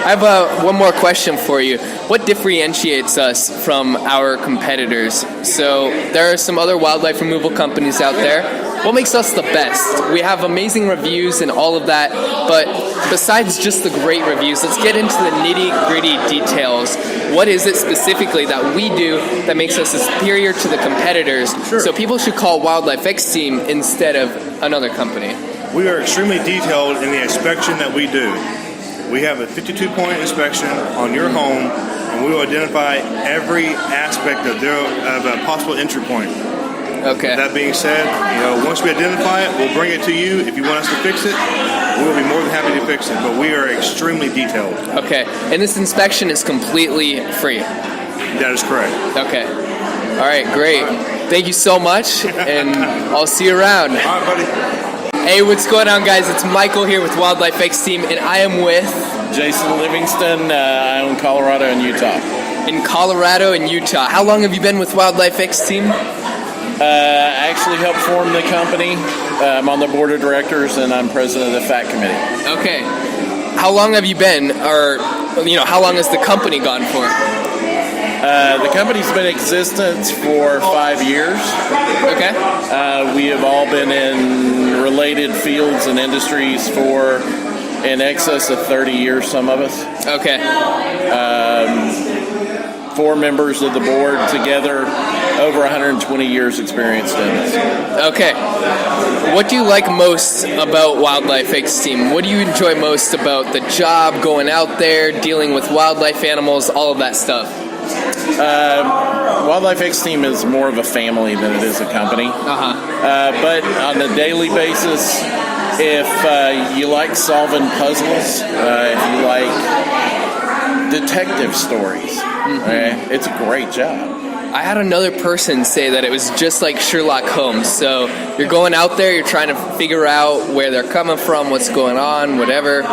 I have one more question for you. What differentiates us from our competitors? So there are some other wildlife removal companies out there. What makes us the best? We have amazing reviews and all of that, but besides just the great reviews, let's get into the nitty-gritty details. What is it specifically that we do that makes us superior to the competitors? Sure. So people should call Wildlife X Team instead of another company. We are extremely detailed in the inspection that we do. We have a 52-point inspection on your home, and we will identify every aspect of a possible entry point. Okay. That being said, once we identify it, we'll bring it to you. If you want us to fix it, we will be more than happy to fix it. But we are extremely detailed. Okay. And this inspection is completely free. That is correct. Okay. All right, great. Thank you so much, and I'll see you around. All right, buddy. Hey, what's going on, guys? It's Michael here with Wildlife X Team, and I am with... Jason Livingston. I own Colorado and Utah. In Colorado and Utah. How long have you been with Wildlife X Team? I actually helped form the company. I'm on the board of directors, and I'm president of the FAT committee. Okay. How long have you been, or, how long has the company gone for? The company's been in existence for 5 years. Okay. We have all been in related fields and industries for in excess of 30 years, some of us. Okay. 4 members of the board together, over 120 years experienced in this. Okay. What do you like most about Wildlife X Team? What do you enjoy most about the job, going out there, dealing with wildlife animals, all of that stuff? Wildlife X Team is more of a family than it is a company. But on a daily basis, if you like solving puzzles, if you like detective stories, it's a great job. I had another person say that it was just like Sherlock Holmes. So you're going out there, you're trying to figure out where they're coming from, what's going on, whatever.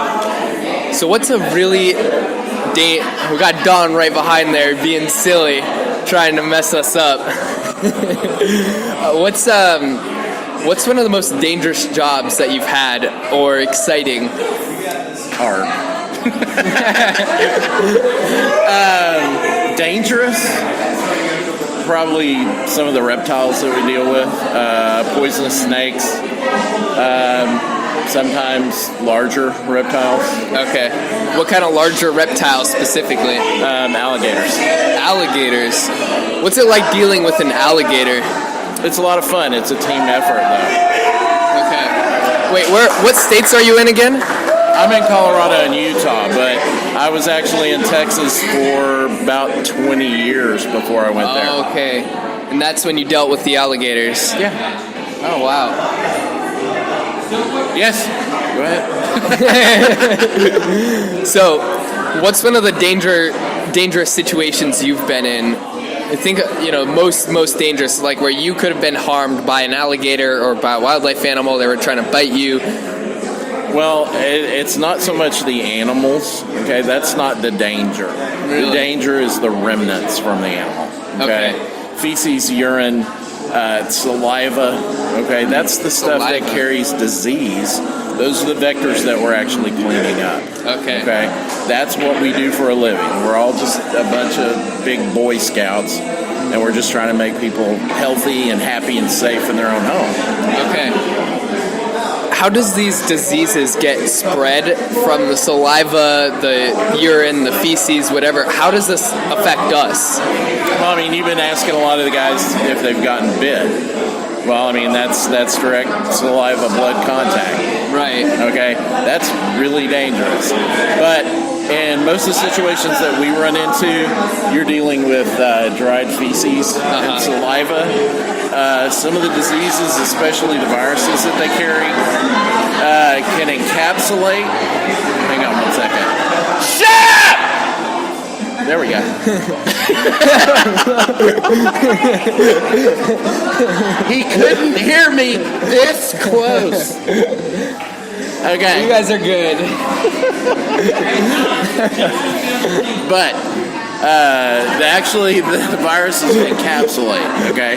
So what's a really... we got Don right behind there being silly, trying to mess us up. What's one of the most dangerous jobs that you've had, or exciting? Hard. Dangerous? Probably some of the reptiles that we deal with, poisonous snakes, sometimes larger reptiles. Okay. What kind of larger reptiles specifically? Alligators. Alligators. What's it like dealing with an alligator? It's a lot of fun. It's a team effort, though. Okay. Wait, what states are you in again? I'm in Colorado and Utah, but I was actually in Texas for about 20 years before I went there. Oh, okay. And that's when you dealt with the alligators? Yeah. Oh, wow. Yes. Go ahead. So, what's one of the dangerous situations you've been in? I think, most dangerous, like where you could have been harmed by an alligator or by a wildlife animal. They were trying to bite you. Well, it's not so much the animals, okay? That's not the danger. Really? The danger is the remnants from the animal, okay? Feces, urine, saliva, okay? That's the stuff that carries disease. Those are the vectors that we're actually cleaning up. Okay. Okay? That's what we do for a living. We're all just a bunch of big Boy Scouts, and we're just trying to make people healthy and happy and safe in their own home. Okay. how does these diseases get spread from the saliva, the urine, the feces, whatever? How does this affect us? Well, I mean, you've been asking a lot of the guys if they've gotten bit. Well, I mean, that's direct saliva blood contact. Right. Okay, that's really dangerous. But in most of the situations that we run into, you're dealing with dried feces and saliva. Some of the diseases, especially the viruses that they carry, can encapsulate. Hang on 1 second. Shut up! There we go. He couldn't hear me this close. Okay. You guys are good. But actually, the viruses encapsulate. Okay.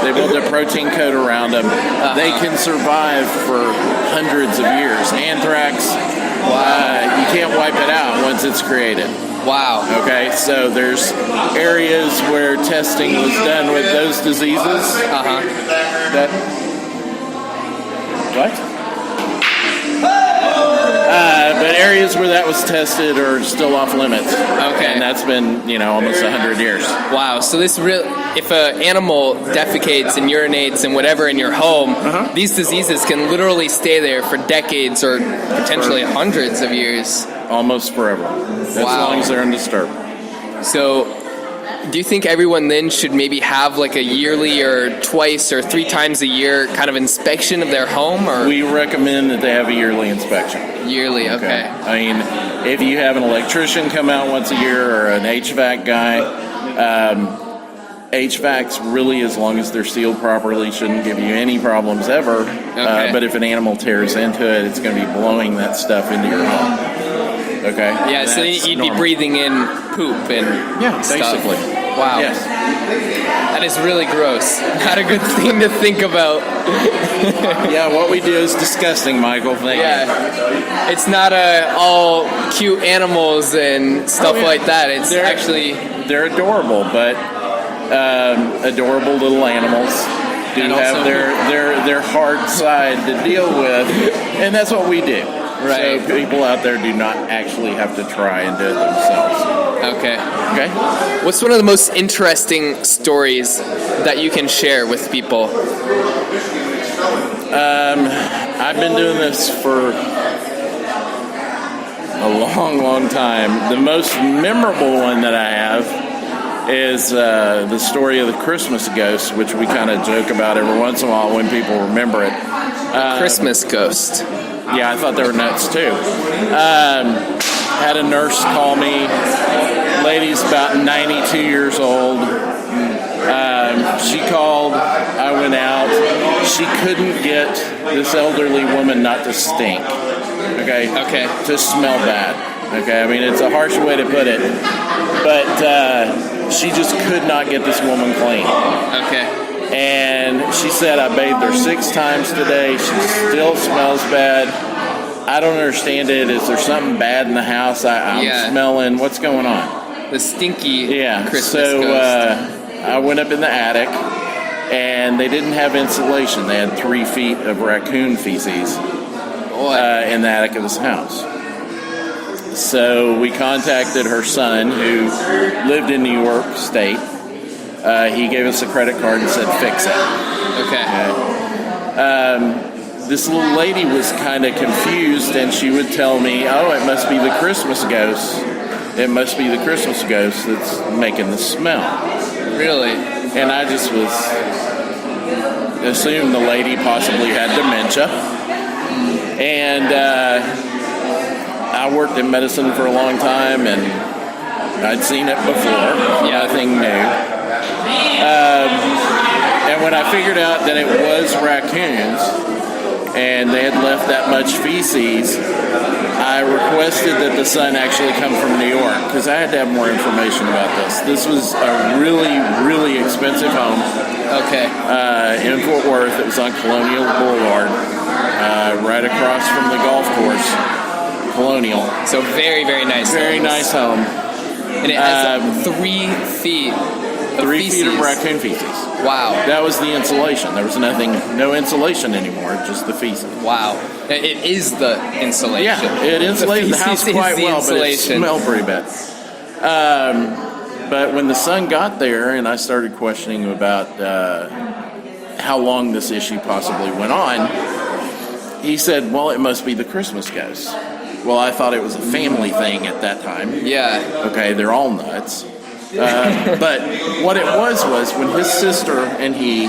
They build a protein coat around them. They can survive for hundreds of years. Anthrax, you can't wipe it out once it's created. Wow. Okay, so there's areas where testing was done with those diseases. That what? But areas where that was tested are still off limits. Okay. And that's been, almost 100 years. Wow. So this if an animal defecates and urinates and whatever in your home, these diseases can literally stay there for decades or potentially hundreds of years. Almost forever. As long as they're undisturbed. So, do you think everyone then should maybe have like a yearly or twice or 3 times a year kind of inspection of their home? Or we recommend that they have a yearly inspection. Yearly, okay. I mean, if you have an electrician come out once a year or an HVAC guy, HVACs really, as long as they're sealed properly, shouldn't give you any problems ever. But if an animal tears into it, it's going to be blowing that stuff into your home. Okay. Yeah, so you'd be breathing in poop and stuff. Basically. Wow. Yes. That is really gross. Not a good thing to think about. Yeah, what we do is disgusting, Michael. Thank you. It's not all cute animals and stuff like that. It's they're adorable, but adorable little animals do have their hard side to deal with, and that's what we do. Right. So people out there do not actually have to try and do it themselves. Okay. What's one of the most interesting stories that you can share with people? I've been doing this for a long, long time. The most memorable one that I have is the story of the Christmas ghost, which we kind of joke about every once in a while when people remember it. Christmas ghost. Yeah, I thought they were nuts too. Had a nurse call me. Lady's about 92 years old. She called. I went out. She couldn't get this elderly woman not to stink. Okay. To smell bad. Okay. I mean, it's a harsh way to put it, but she just could not get this woman clean. Okay. And she said, I bathed her 6 times today. She still smells bad. I don't understand it. Is there something bad in the house? I'm smelling. What's going on? The stinky Christmas so, ghost. I went up in the attic, and they didn't have insulation. They had 3 feet of raccoon feces in the attic of this house. So we contacted her son, who lived in New York State. He gave us a credit card and said, fix it. Okay. This little lady was kind of confused, and she would tell me, oh, it must be the Christmas ghost. It must be the Christmas ghost that's making the smell. Really? And I just assumed the lady possibly had dementia. And I worked in medicine for a long time, and I'd seen it before. Nothing new. And when I figured out that it was raccoons and they had left that much feces, I requested that the son actually come from New York because I had to have more information about this. This was a really, really expensive home. Okay. In Fort Worth. It was on Colonial Boulevard, right across from the golf course. Colonial. So very, very nice. Very nice home. And it has 3 feet 3 feet of feces. raccoon feces. Wow. That was the insulation. There was no insulation anymore, just the feces. Wow. It is the insulation. Yeah, it insulated the house feces quite is the well, but it insulation. smelled pretty bad. But when the son got there and I started questioning about how long this issue possibly went on, he said, well, it must be the Christmas ghost. Well, I thought it was a family thing at that time. Yeah. Okay, they're all nuts. But what it was when his sister and he,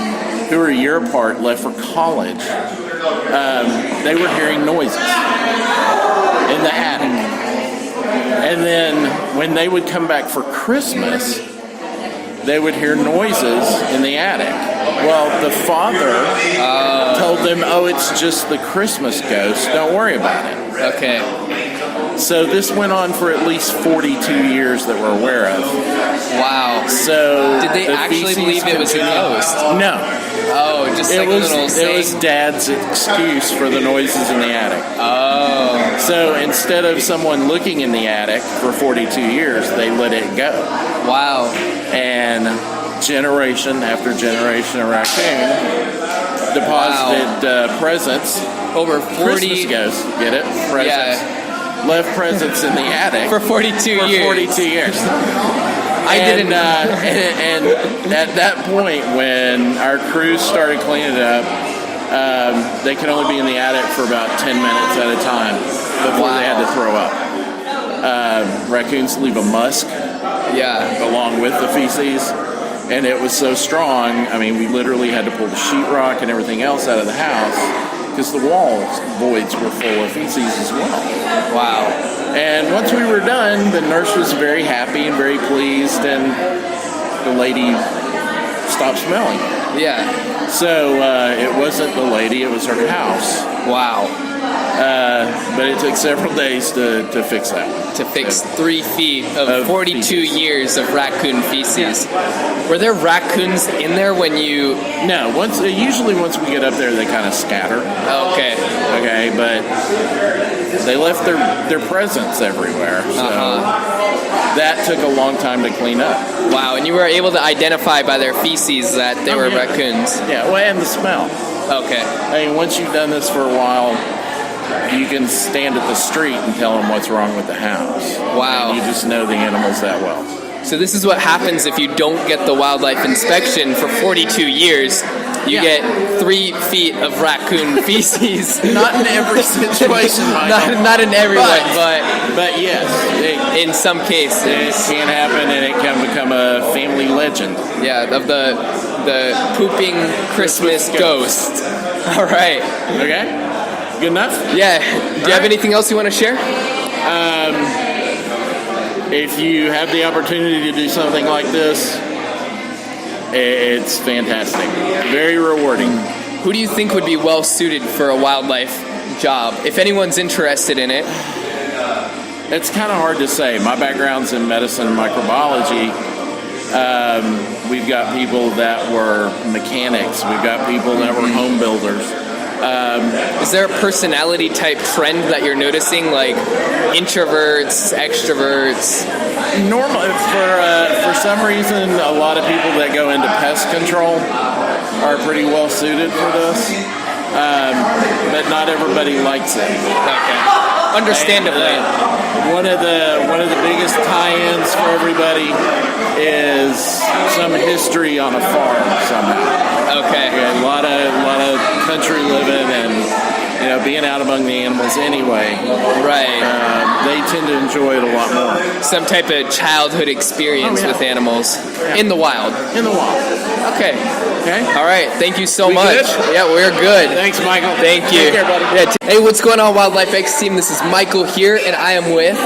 who were a year apart, left for college, they were hearing noises in the attic. And then when they would come back for Christmas, they would hear noises in the attic. Well, the father told them, oh, it's just the Christmas ghost. Don't worry about it. Okay. So this went on for at least 42 years that we're aware of. Wow. So Did they the actually feces believe it was a continued- ghost? No. Oh, just like a little It saying. was Dad's excuse for the noises in the attic. Oh. So instead of someone looking in the attic for 42 years, they let it go. Wow. And generation after generation of raccoon deposited presents. Over 40 Christmas ghosts, get it? Presents. Yeah. Left presents in the attic for 42 for years. 42 years. I didn't. And at that point, when our crews started cleaning it up, they could only be in the attic for about 10 minutes at a time before they had to throw up. Raccoons leave a musk Yeah. along with the feces, and it was so strong. I mean, we literally had to pull the sheetrock and everything else out of the house because the wall voids were full of feces as well. Wow. And once we were done, the nurse was very happy and very pleased, and the lady stopped smelling. Yeah. So it wasn't the lady, it was her house. Wow. But it took several days to fix that one. To fix 3 feet of Of 42 feces. years of raccoon feces. Were there raccoons in there when you... No, usually once we get up there, they kind of scatter. Okay. Okay, but they left their presents everywhere. So that took a long time to clean up. Wow, and you were able to identify by their feces that they were yeah. raccoons. Yeah, well, and the smell. Okay. I mean, once you've done this for a while, you can stand at the street and tell them what's wrong with the house. Wow. And you just know the animals that well. So this is what happens if you don't get the wildlife inspection for 42 years. You Yeah. get 3 feet of raccoon feces. Not in every situation, Michael. not in everyone, But yes, but in some it cases. can happen, and it can become a family legend. Yeah, of the pooping Christmas ghost. All right. Okay? Good enough? Yeah. Do you have anything else you want to share? If you have the opportunity to do something like this, it's fantastic. Very rewarding. Who do you think would be well suited for a wildlife job? If anyone's interested in it. It's kind of hard to say. My background's in medicine and microbiology. We've got people that were mechanics. We've got people that were home builders. Is there a personality type trend that you're noticing, like introverts, extroverts? Normally, for some reason, a lot of people that go into pest control are pretty well suited for this, but not everybody likes it. Okay. Understandably. And, one of the biggest tie-ins for everybody is some history on a farm somehow. Okay. A lot of country living and being out among the animals anyway. Right. They tend to enjoy it a lot more Some type of childhood experience Oh, yeah. with animals in the wild. in the wild. Okay. Okay. All right. Thank you so We much. good? Yeah, we're good. Thanks, Michael. Thank you. Take care, buddy. Yeah, hey, what's going on, Wildlife X team? This is Michael here, and I am with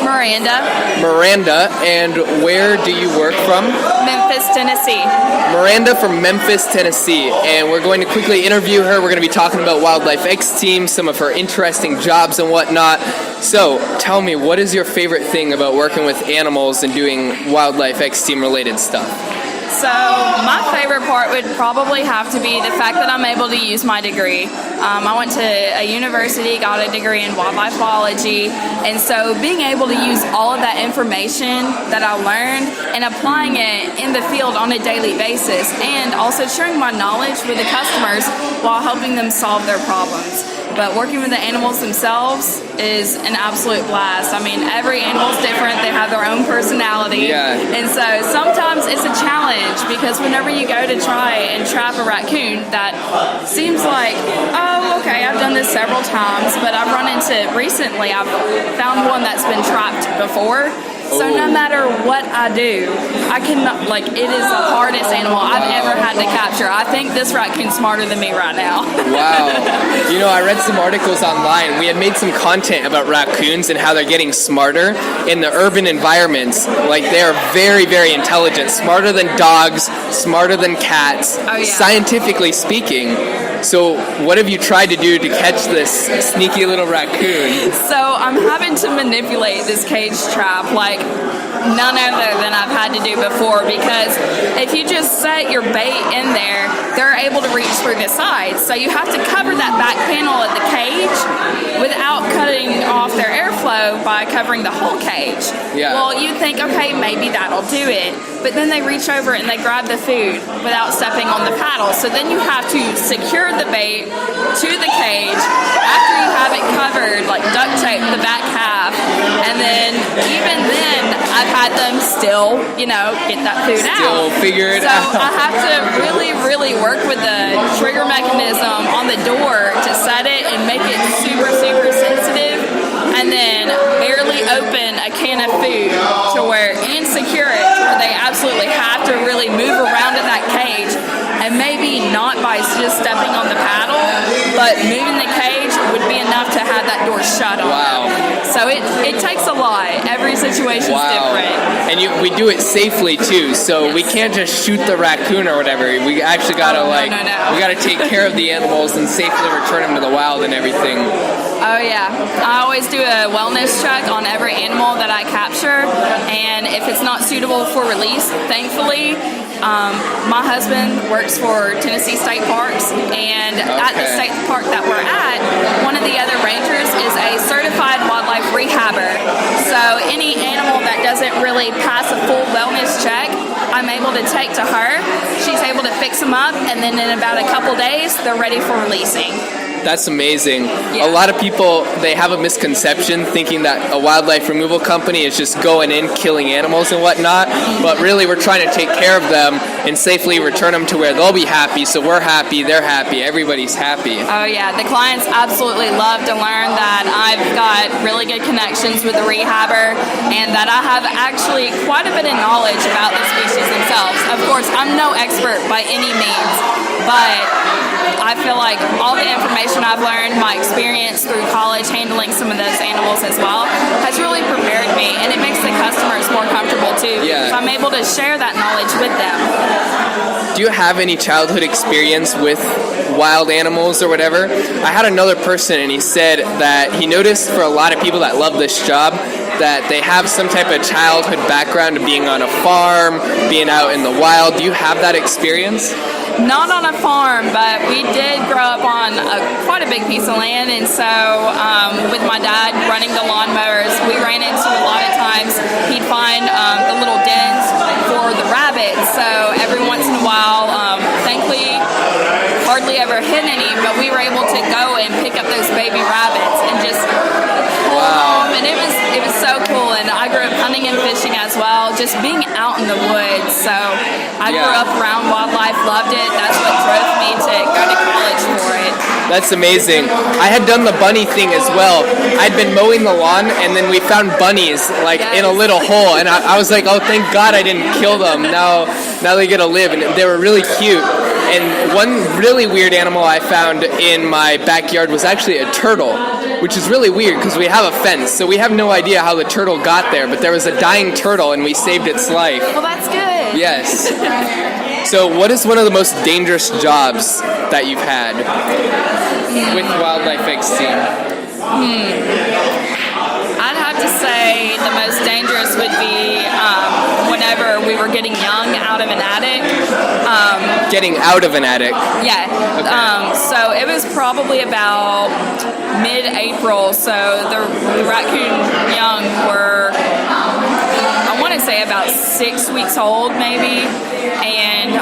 Miranda. And where do you work from? Memphis, Tennessee. Miranda from Memphis, Tennessee, and we're going to quickly interview her. We're going to be talking about Wildlife X Team, some of her interesting jobs and whatnot. So, tell me, what is your favorite thing about working with animals and doing Wildlife X Team related stuff? So my favorite part would probably have to be the fact that I'm able to use my degree. I went to a university, got a degree in wildlife biology, and so being able to use all of that information that I learned and applying it in the field on a daily basis, and also sharing my knowledge with the customers while helping them solve their problems. But working with the animals themselves is an absolute blast. I mean, every animal's different. They have their own personality. Yeah. And so sometimes it's a challenge because whenever you go to try and trap a raccoon that seems like, oh, okay, I've done this several times, but I've found one that's been trapped before. So no matter what I do, I cannot, like, it is the hardest animal I've ever had to capture. I think this raccoon's smarter than me right now. Wow. You know, I read some articles online. We had made some content about raccoons and how they're getting smarter in the urban environments. Like, they are very, very intelligent. Smarter than dogs, smarter than cats, Oh, yeah. scientifically speaking. So what have you tried to do to catch this sneaky little raccoon? So I'm having to manipulate this cage trap like none other than I've had to do before, because if you just set your bait in there, they're able to reach through the sides. So you have to cover that back panel of the cage without cutting off their airflow by covering the whole cage. Yeah. Well, you think, okay, maybe that'll do it. But then they reach over and they grab the food without stepping on the paddle. So then you have to secure the bait to the cage after you have it covered, like duct tape the back half. And then even then, I've had them still, get that food out. Still figure it so out. I have to really, really work with the trigger mechanism on the door to set it and make it super, super sensitive. And then barely open a can of food to where and secure it to where they absolutely have to really move around in that cage, and maybe not by just stepping on the paddle, but moving the cage would be enough to have that door shut on. Wow. So it takes a lot. Every situation's different. And we do it safely too, so we can't just shoot the raccoon or whatever. We actually gotta No. we gotta take care of the animals and safely return them to the wild and everything. Oh yeah, I always do a wellness check on every animal that I capture, and if it's not suitable for release, thankfully, my husband works for Tennessee State Parks, and at the state park that we're at, one of the other rangers is a certified wildlife rehabber. So any animal that doesn't really pass a full wellness check, I'm able to take to her. She's able to fix them up, and then in about a couple days, they're ready for releasing. That's amazing. Yeah. A lot of people, they have a misconception thinking that a wildlife removal company is just going in, killing animals and whatnot, but really we're trying to take care of them and safely return them to where they'll be happy, so we're happy, they're happy, everybody's happy. Oh yeah, the clients absolutely love to learn that I've got really good connections with the rehabber and that I have actually quite a bit of knowledge about the species themselves. Of course, I'm no expert by any means, but I feel like all the information I've learned, my experience through college handling some of those animals as well, has really prepared me, and it makes the customers more comfortable too. Yeah. So I'm able to share that knowledge with them. Do you have any childhood experience with wild animals or whatever? I had another person and he said that he noticed for a lot of people that love this job that they have some type of childhood background of being on a farm, being out in the wild. Do you have that experience? Not on a farm, but we did grow up on quite a big piece of land, and so with my dad running the lawnmowers, we ran into a lot of times he'd find the little dens for the rabbits. So every once in a while, thankfully, hardly ever hit any, but we were able to go and pick up those baby rabbits and just pull them, and it was so cool. And I grew up hunting and fishing as well, just being out in the woods. So I grew up around wildlife, loved it. That's what drove me to go to college for it. That's amazing. I had done the bunny thing as well. I'd been mowing the lawn and then we found bunnies in a little hole, and I was like, oh, thank God I didn't kill them. Now they get to live, and they were really cute. And one really weird animal I found in my backyard was actually a turtle, which is really weird because we have a fence, so we have no idea how the turtle got there, but there was a dying turtle and we saved its life. Well, that's good. Yes. So what is one of the most dangerous jobs that you've had with Wildlife Extreme? I'd have to say the most dangerous would be whenever we were getting young out of an attic Getting out of an attic. Yeah. So it was probably about mid-April. So the raccoon young were, I want to say, about 6 weeks old, maybe. And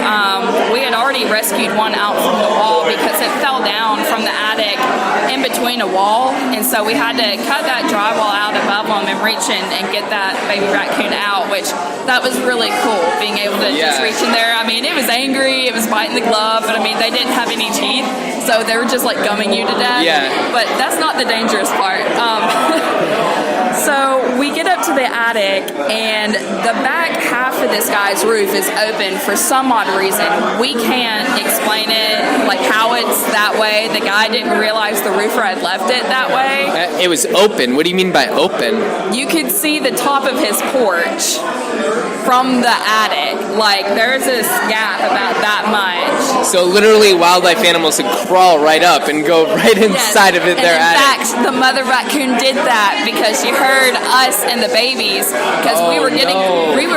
we had already rescued one out from the wall because it fell down from the attic in between a wall. And so we had to cut that drywall out above them and reach in and get that baby raccoon out, which that was really cool, being able to just reach in there. I mean, it was angry, it was biting the glove, but I mean, they didn't have any teeth, so they were just like gumming you to death. Yeah. But that's not the dangerous part. So we get up to the attic, and the back half of this guy's roof is open for some odd reason. We can't explain it, like how it's that way. The guy didn't realize the roofer had left it that way. It was open. What do you mean by open? You could see the top of his porch from the attic. Like, there's this gap about that much. So literally wildlife animals would crawl right up and go right inside of it, their and in attic. fact, the mother raccoon did that because she heard us and the babies, because we were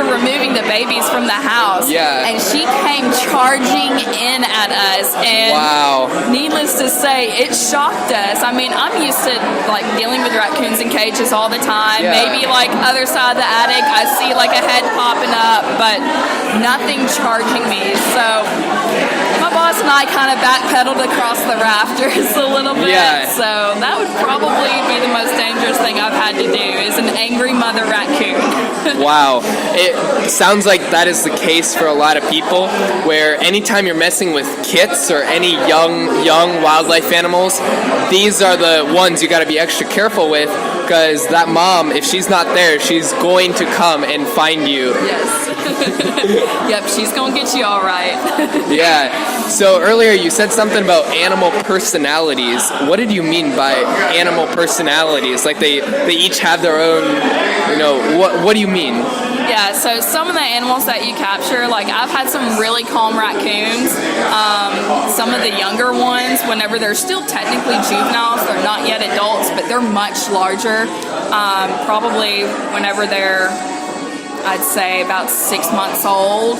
removing the babies from the house. Yeah. And she came charging in at us, and Wow. needless to say, it shocked us. I mean, I'm used to like dealing with raccoons in cages all the time. Yeah. Maybe like other side of the attic, I see like a head popping up, but nothing charging me. So my boss and I kind of backpedaled across the rafters a little bit. Yeah. So that would probably be the most dangerous thing I've had to do, is an angry mother raccoon. Wow. It sounds like that is the case for a lot of people, where anytime you're messing with kits or any young wildlife animals, these are the ones you got to be extra careful with, because that mom, if she's not there, she's going to come and find you. Yes. Yep, she's gonna get you all right. Yeah. So earlier you said something about animal personalities. What did you mean by animal personalities? Like they each have their own, what do you mean? Yeah, so some of the animals that you capture, like I've had some really calm raccoons. Some of the younger ones, whenever they're still technically juveniles, they're not yet adults, but they're much larger. Probably whenever they're, I'd say, about 6 months old.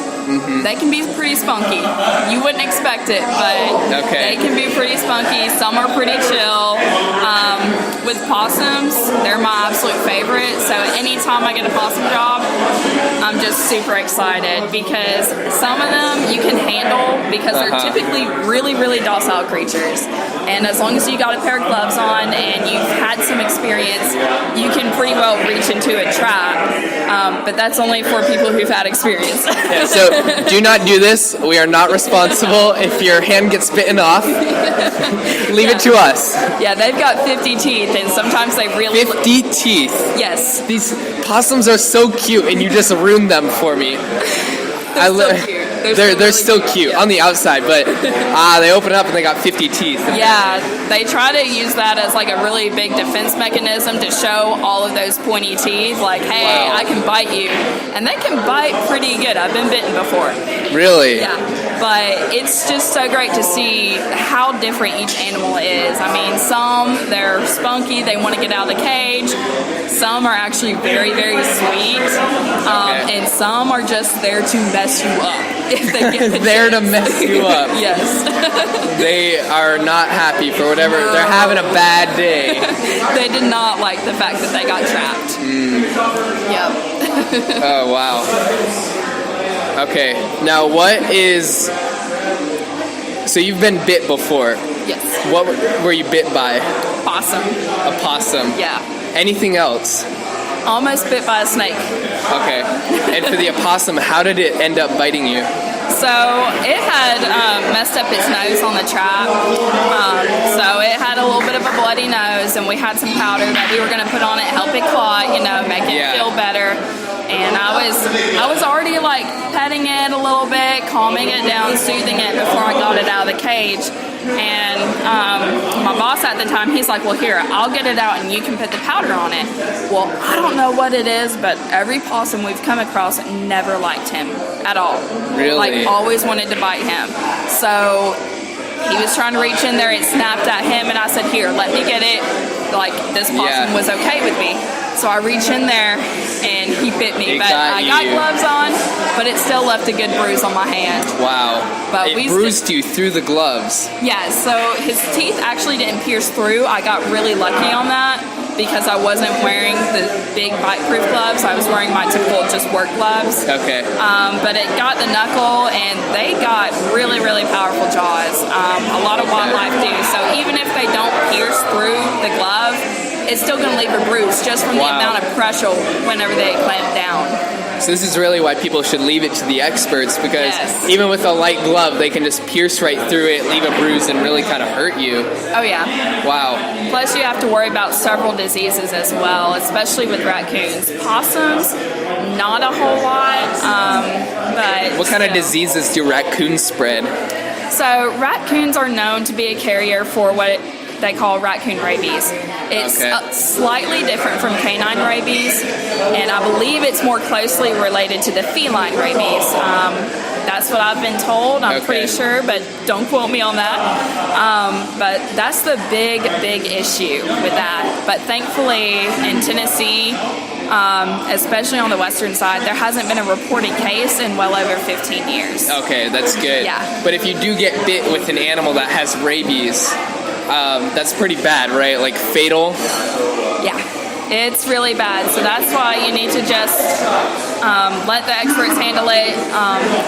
They can be pretty spunky. You wouldn't expect it, but they can be pretty spunky. Some are pretty chill. With possums, they're my absolute favorite. So anytime I get a possum job, I'm just super excited, because some of them you can handle because they're typically really, really docile creatures. And as long as you got a pair of gloves on and you've had some experience, you can pretty well reach into a trap. But that's only for people who've had experience. Yeah, so do not do this. We are not responsible if your hand gets bitten off. Leave it to us. Yeah, they've got 50 teeth, and sometimes they really 50 teeth. Yes. These possums are so cute, and you just ruined them for me. They're so cute. They're still cute on the outside, but they open up and they got 50 teeth. Yeah, they try to use that as like a really big defense mechanism to show all of those pointy teeth, like, hey, I can bite you. And they can bite pretty good. I've been bitten before. Really? Yeah, but it's just so great to see how different each animal is. I mean, some, they're spunky, they want to get out of the cage. Some are actually very, very sweet. And some are just there to mess you up. If they get the there to chance. mess you up. Yes. They are not happy for whatever. No. They're having a bad day. They did not like the fact that they got trapped. Yep. Oh, wow. Okay. Now, what is... So you've been bit before. Yes. What were you bit by? Possum. A possum. Yeah. Anything else? Almost bit by a snake. Okay. And for the opossum, how did it end up biting you? So it had messed up its nose on the trap. So it had a little bit of a bloody nose, and we had some powder that we were going to put on it, help it clot, make it feel better. And I was already like petting it a little bit, calming it down, soothing it before I got it out of the cage. And my boss at the time, he's like, well, here, I'll get it out and you can put the powder on it. Well, I don't know what it is, but every possum we've come across never liked him at all. Really? Like, always wanted to bite him. So he was trying to reach in there, it snapped at him, and I said, here, let me get it. like this possum Yeah. was okay with me. So I reach in there and he bit me, It but got I got you. gloves on, but it still left a good bruise on my hand. Wow. But It we bruised you through the gloves. Yeah, so his teeth actually didn't pierce through. I got really lucky on that because I wasn't wearing the big bite-proof gloves. I was wearing my typical just work gloves. Okay. But it got the knuckle, and they got really, really powerful jaws. A lot of wildlife do. So even if they don't pierce through the glove, it's still going to leave a bruise just from the Wow. amount of pressure whenever they clamp down. So this is really why people should leave it to the experts, because Yes. even with a light glove, they can just pierce right through it, leave a bruise, and really kind of hurt you. Oh, yeah. Wow. Plus, you have to worry about several diseases as well, especially with raccoons. Possums, not a whole lot, but What kind of still. diseases do raccoons spread? So raccoons are known to be a carrier for what they call raccoon rabies. It's Okay. slightly different from canine rabies, and I believe it's more closely related to the feline rabies. That's what I've been told. I'm Okay. pretty sure, but don't quote me on that. But that's the big issue with that. But thankfully, in Tennessee, especially on the western side, there hasn't been a reported case in well over 15 years. Okay, that's good. Yeah. But if you do get bit with an animal that has rabies, that's pretty bad, right? Like fatal? Yeah, it's really bad. So that's why you need to just let the experts handle it.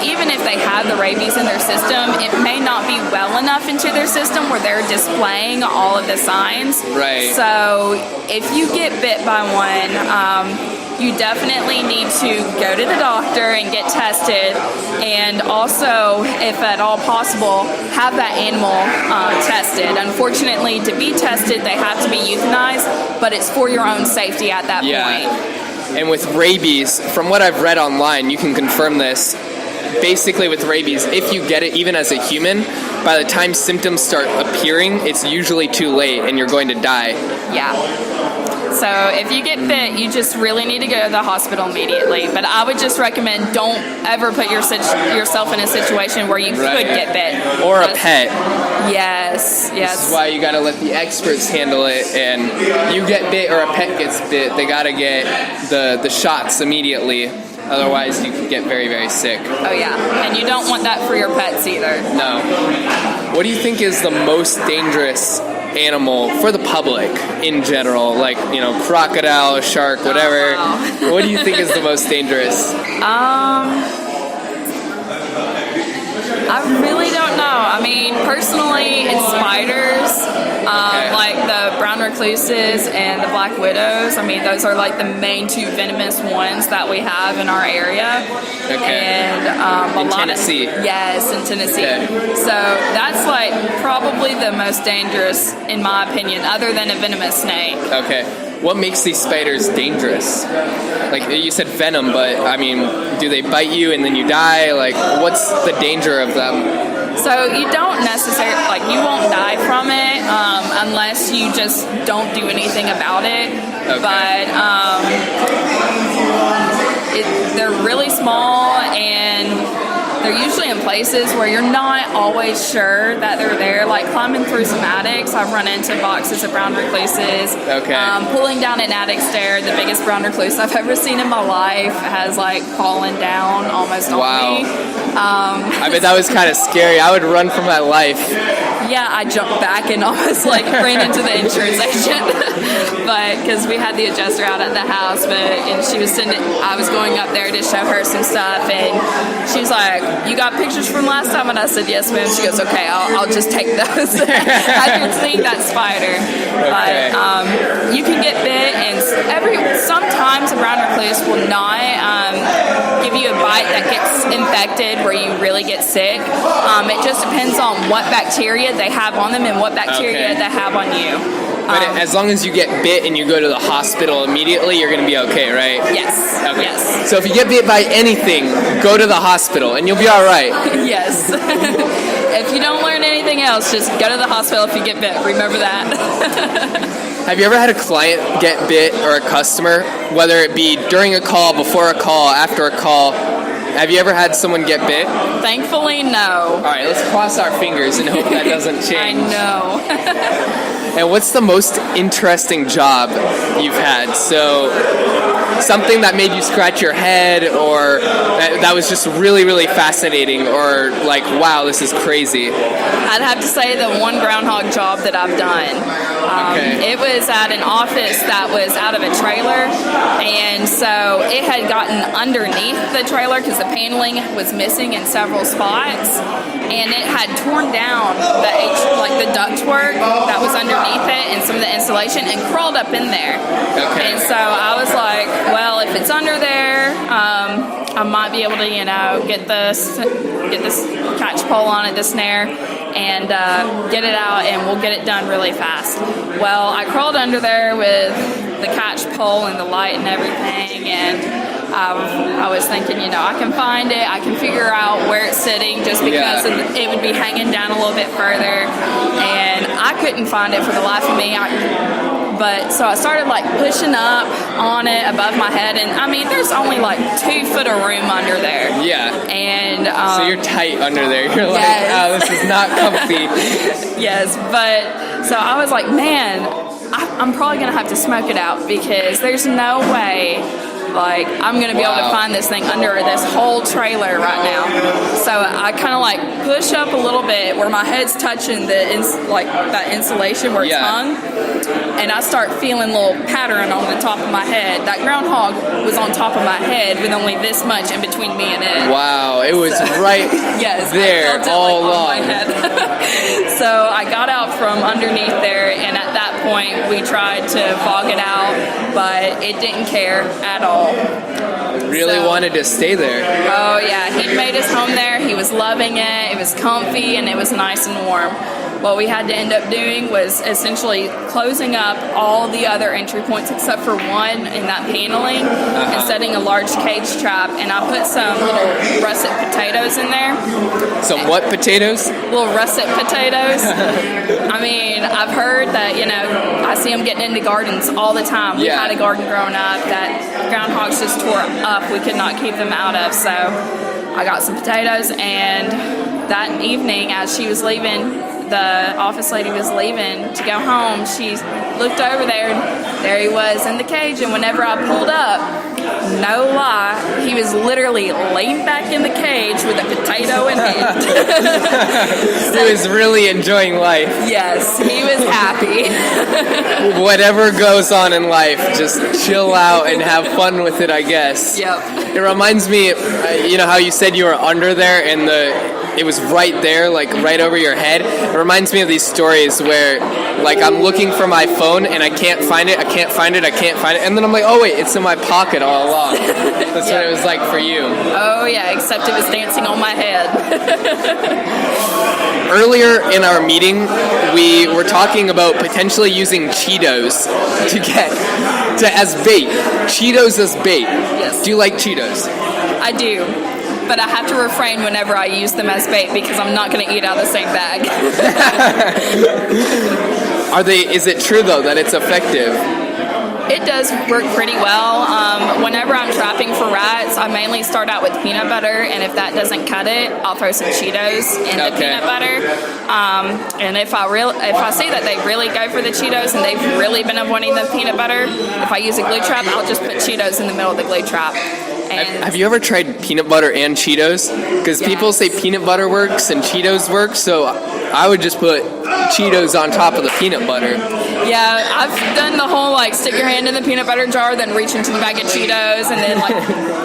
Even if they have the rabies in their system, it may not be well enough into their system where they're displaying all of the signs. Right. So if you get bit by one, you definitely need to go to the doctor and get tested, and also, if at all possible, have that animal tested. Unfortunately, to be tested, they have to be euthanized, but it's for your own safety at that Yeah. point. And with rabies, from what I've read online, you can confirm this. Basically, with rabies, if you get it even as a human, by the time symptoms start appearing, it's usually too late and you're going to die. Yeah. So if you get bit, you just really need to go to the hospital immediately. But I would just recommend don't ever put yourself in a situation where you Right. could get bit. Or a Just- pet. Yes, yes. This is why you gotta let the experts handle it, and you get bit or a pet gets bit, they gotta get the shots immediately. Otherwise, you can get very, very sick. Oh yeah, and you don't want that for your pets either. No. What do you think is the most dangerous animal for the public in general? Like, you know, crocodile, shark, whatever. wow. What do you think is the most dangerous? I really don't know. I mean, personally, it's spiders, Okay. like the brown recluses and the black widows. I mean, those are like the main two venomous ones that we have in our area. Okay. And a In lot Tennessee. Yes, in Tennessee. Okay. So that's like probably the most dangerous, in my opinion, other than a venomous snake. Okay. What makes these spiders dangerous? Like, you said venom, but I mean, do they bite you and then you die? Like, what's the danger of them? So you don't necessarily, like, you won't die from it unless you just don't do anything about it. Okay. But they're really small, and they're usually in places where you're not always sure that they're there. Like climbing through some attics, I've run into boxes of brown recluses. Okay. Pulling down an attic stair, the biggest brown recluse I've ever seen in my life has like fallen down almost on Wow. me. I bet that was kind of scary. I would run for my life. Yeah, I jumped back and almost like ran into the insurance agent, but because we had the adjuster out at the house, and she was I was going up there to show her some stuff, and she was like, "You got pictures from last time?" And I said, "Yes, ma'am." She goes, "Okay, I'll just take those." After seeing that spider, Okay. but you can get bit, and sometimes a brown recluse will not give you a bite that gets infected where you really get sick. It just depends on what bacteria they have on them and what bacteria Okay. they have on you. But as long as you get bit and you go to the hospital immediately, you're going to be okay, right? Yes. Okay. Yes. So if you get bit by anything, go to the hospital and you'll be all right. Yes. If you don't learn anything else, just go to the hospital if you get bit. Remember that. Have you ever had a client get bit or a customer, whether it be during a call, before a call, after a call? Have you ever had someone get bit? Thankfully, no. All right, let's cross our fingers and hope that doesn't I change. know. And what's the most interesting job you've had? So, something that made you scratch your head, or that was just really, really fascinating, or like, wow, this is crazy. I'd have to say the one groundhog job that I've done. Okay. It was at an office that was out of a trailer, and so it had gotten underneath the trailer because the paneling was missing in several spots, and it had torn down the ductwork that was underneath it and some of the insulation and crawled up in there. Okay. And so I was like, well, if it's under there, I might be able to, get this catch pole on it, the snare, and get it out, and we'll get it done really fast. Well, I crawled under there with the catch pole and the light and everything, and I was thinking, I can find it, I can figure out where it's sitting, just because it would be hanging down a little bit further, and I couldn't find it for the life of me. So I started pushing up on it above my head, and I mean, there's only 2 foot of room under there. Yeah. And so you're tight under there. You're yes. oh, this is not comfy. Yes, but so I was like, man, I'm probably gonna have to smoke it out, because there's no way I'm gonna be able to find this thing under this whole trailer right now. So I kind of push up a little bit where my head's touching that insulation where it's hung, and I start feeling a little pattern on the top of my head. That groundhog was on top of my head with only this much in between me and it. Wow, it was right yes, there all along. on my head. So I got out from underneath there, and at that point we tried to fog it out, but it didn't care at all. Really wanted to stay there. Oh yeah, he'd made his home there. He was loving it. It was comfy, and it was nice and warm. What we had to end up doing was essentially closing up all the other entry points except for one in that paneling, and setting a large cage trap. And I put some little russet potatoes in there. Some what potatoes? Little russet potatoes. I mean, I've heard that, I see them getting into gardens all the time. We had a garden growing up that groundhogs just tore up. We could not keep them out of. So I got some potatoes, and that evening as she was leaving, the office lady was leaving to go home, she looked over there, and there he was in the cage. And whenever I pulled up, no lie, he was literally laying back in the cage with a potato in hand. He was really enjoying life. Yes, he was happy. Whatever goes on in life, just chill out and have fun with it, I guess. Yep. It reminds me, how you said you were under there and it was right there, right over your head. It reminds me of these stories where, I'm looking for my phone and I can't find it, and then I'm like, oh wait, it's in my pocket all along. That's what it was like for you. Oh yeah, except it was dancing on my head. Earlier in our meeting, we were talking about potentially using Cheetos as bait. Cheetos as bait. Yes. Do you like Cheetos? I do. But I have to refrain whenever I use them as bait, because I'm not going to eat out of the same bag. Is it true though that it's effective? It does work pretty well. Whenever I'm trapping for rats, I mainly start out with peanut butter, and if that doesn't cut it, I'll throw some Cheetos in the peanut butter. And if I see that they really go for the Cheetos and they've really been avoiding the peanut butter, if I use a glue trap, I'll just put Cheetos in the middle of the glue trap. And have you ever tried peanut butter and Cheetos? Because people say peanut butter works and Cheetos work, so I would just put Cheetos on top of the peanut butter. Yeah, I've done the whole stick your hand in the peanut butter jar, then reach into the bag of Cheetos, and then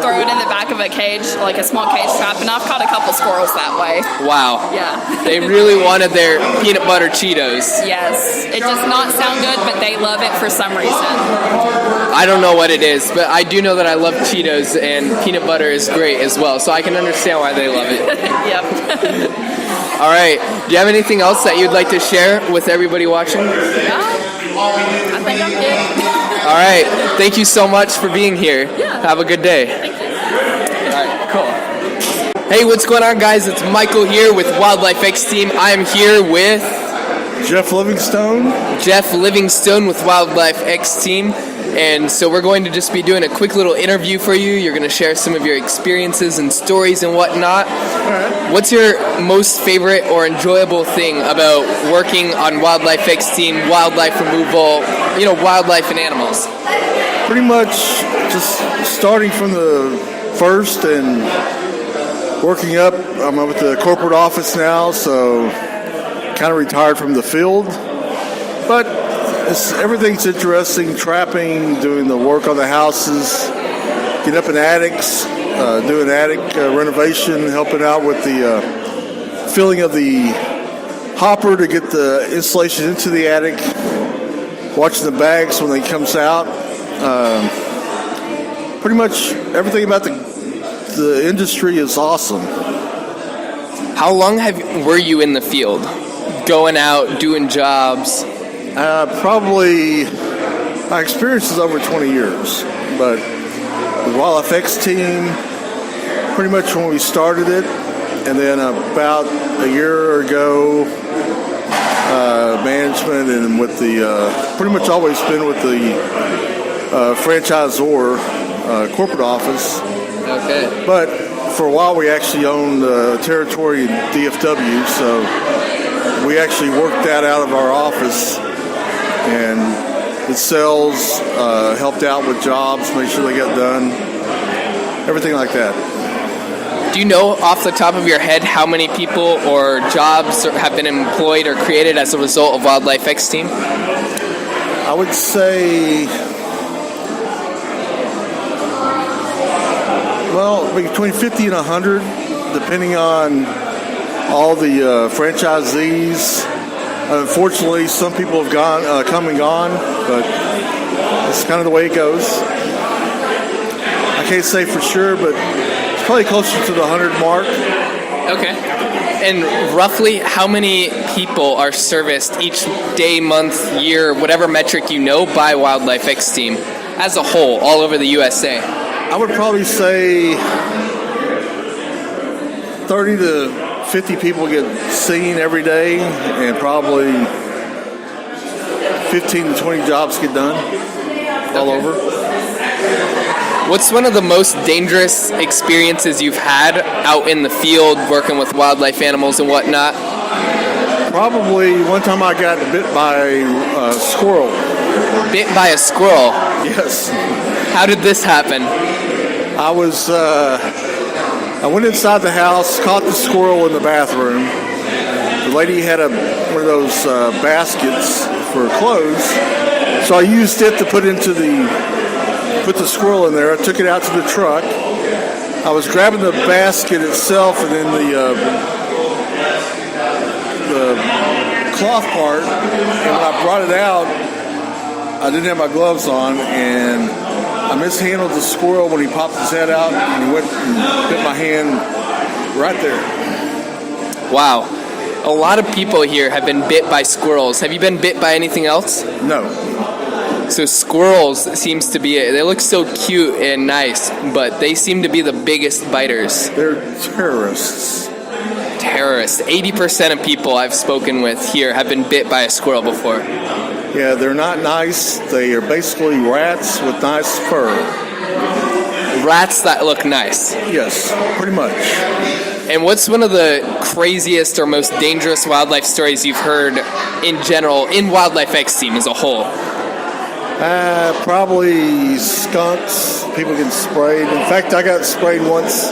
throw it in the back of a cage, a small cage trap, and I've caught a couple squirrels that way. Wow. Yeah. They really wanted their peanut butter Cheetos. Yes. It does not sound good, but they love it for some reason. I don't know what it is, but I do know that I love Cheetos, and peanut butter is great as well, so I can understand why they love it. Yep. All right. Do you have anything else that you'd like to share with everybody watching? I think I'm good. All right. Thank you so much for being here. Yeah. Have a good day. Thank you. All right, cool. Hey, what's going on, guys? It's Michael here with Wildlife X Team. I am here with Jeff Livingstone. Jeff Livingstone with Wildlife X Team. And so we're going to just be doing a quick little interview for you. You're going to share some of your experiences and stories and whatnot. What's your most favorite or enjoyable thing about working on Wildlife X Team, wildlife removal, wildlife and animals? Pretty much just starting from the first and working up. I'm up at the corporate office now, so kind of retired from the field. But everything's interesting, trapping, doing the work on the houses, getting up in attics, doing attic renovation, helping out with the filling of the hopper to get the insulation into the attic, watching the bags when they comes out. Pretty much everything about the industry is awesome. How long were you in the field? Going out, doing jobs? Probably, my experience is over 20 years, but the Wildlife X Team, pretty much when we started it, and then about a year ago, management, and with the, pretty much always been with the franchisor corporate office. Okay. But for a while we actually owned territory in DFW, so we actually worked that out of our office, and it sells, helped out with jobs, made sure they got done, everything like that. Do you know off the top of your head how many people or jobs have been employed or created as a result of Wildlife X Team? I would say, well, between 50 and 100, depending on all the franchisees. Unfortunately, some people have come and gone, but it's kind of the way it goes. I can't say for sure, but it's probably closer to the 100 mark. Okay. And roughly how many people are serviced each day, month, year, whatever metric you know, by Wildlife X Team as a whole, all over the USA? I would probably say 30 to 50 people get seen every day, and probably 15 to 20 jobs get done all over. What's one of the most dangerous experiences you've had out in the field working with wildlife animals and whatnot? Probably one time I got bit by a squirrel. Bit by a squirrel? Yes. How did this happen? I went inside the house, caught the squirrel in the bathroom. The lady had one of those baskets for clothes, so I used it to put the squirrel in there. I took it out to the truck. I was grabbing the basket itself and then the cloth part, and when I brought it out, I didn't have my gloves on, and I mishandled the squirrel when he popped his head out, and he went and bit my hand right there. Wow. A lot of people here have been bit by squirrels. Have you been bit by anything else? No. So squirrels seems to be they look so cute and nice, but they seem to be the biggest biters. They're terrorists. Terrorists. 80% of people I've spoken with here have been bit by a squirrel before. Yeah, they're not nice. They are basically rats with nice fur. Rats that look nice. Yes, pretty much. And what's one of the craziest or most dangerous wildlife stories you've heard in general in Wildlife X Team as a whole? Probably skunks. People get sprayed. In fact, I got sprayed once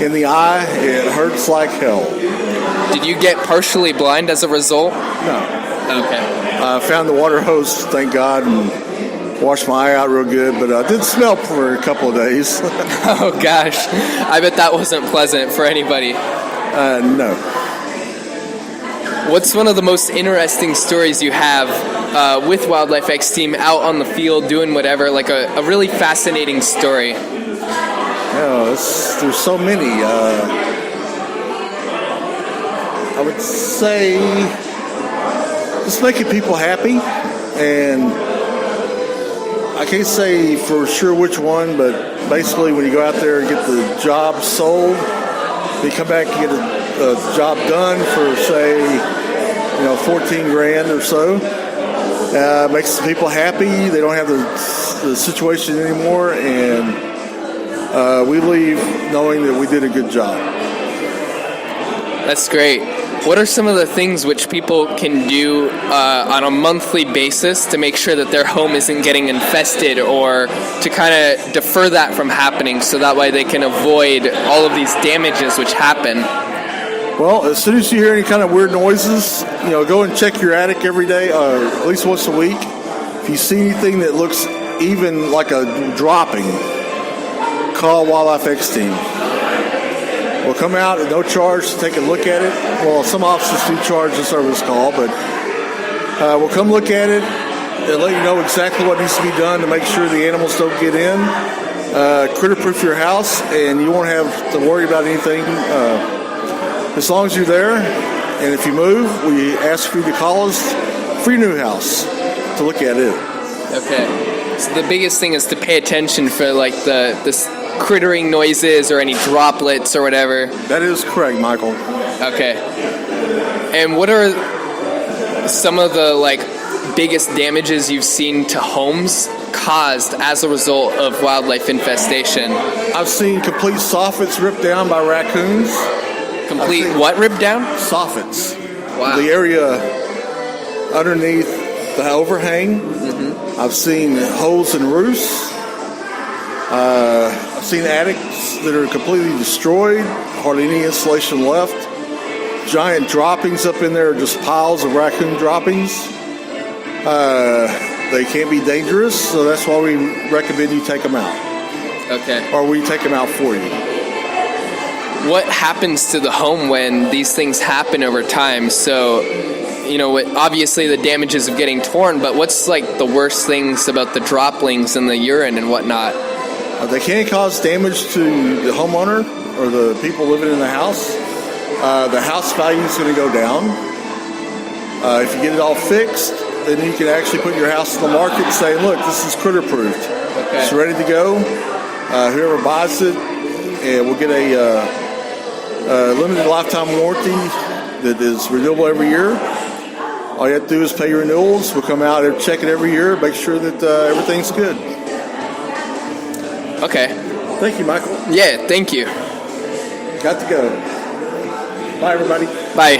in the eye. It hurts like hell. Did you get partially blind as a result? No. Okay. I found the water hose, thank God, and washed my eye out real good, but I did smell for a couple of days. Oh gosh, I bet that wasn't pleasant for anybody. No. What's one of the most interesting stories you have with Wildlife X Team out on the field doing whatever, like a really fascinating story? There's so many. I would say just making people happy, and I can't say for sure which one, but basically when you go out there and get the job sold, you come back and get a job done for, say, $14 grand or so. Makes the people happy. They don't have the situation anymore, and we leave knowing that we did a good job. That's great. What are some of the things which people can do on a monthly basis to make sure that their home isn't getting infested, or to kind of defer that from happening so that way they can avoid all of these damages which happen? Well, as soon as you hear any kind of weird noises, go and check your attic every day, at least once a week. If you see anything that looks even like a dropping, call Wildlife X Team. We'll come out at no charge to take a look at it. Well, some offices do charge a service call, but we'll come look at it and let you know exactly what needs to be done to make sure the animals don't get in. Critter-proof your house, and you won't have to worry about anything as long as you're there. And if you move, we ask for you to call us for your new house to look at it. Okay. So the biggest thing is to pay attention for like the crittering noises or any droplets or whatever. That is correct, Michael. Okay. And what are some of the biggest damages you've seen to homes caused as a result of wildlife infestation? I've seen complete soffits ripped down by raccoons. Complete what ripped down? Soffits. Wow. The area underneath the overhang. Mm-hmm. I've seen holes in roofs. I've seen attics that are completely destroyed, hardly any insulation left. Giant droppings up in there, just piles of raccoon droppings. They can be dangerous, so that's why we recommend you take them out. Okay. Or we take them out for you. What happens to the home when these things happen over time? So, obviously the damages of getting torn, but what's the worst things about the droplings and the urine and whatnot? They can cause damage to the homeowner or the people living in the house. The house value is going to go down. If you get it all fixed, then you can actually put your house on the market and say, look, this is critter-proofed. Okay. It's ready to go. Whoever buys it, and we'll get a limited lifetime warranty that is renewable every year. All you have to do is pay your renewals. We'll come out and check it every year, make sure that everything's good. Okay. Thank you, Michael. Yeah, thank you. Got to go. Bye, everybody. Bye.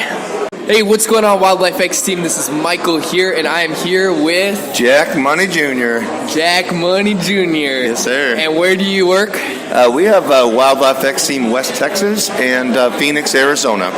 Hey, what's going on, Wildlife X Team? This is Michael here, and I am here with Jack Money Jr. Jack Money Jr. Yes, sir. And where do you work? We have Wildlife X Team West Texas and Phoenix, Arizona.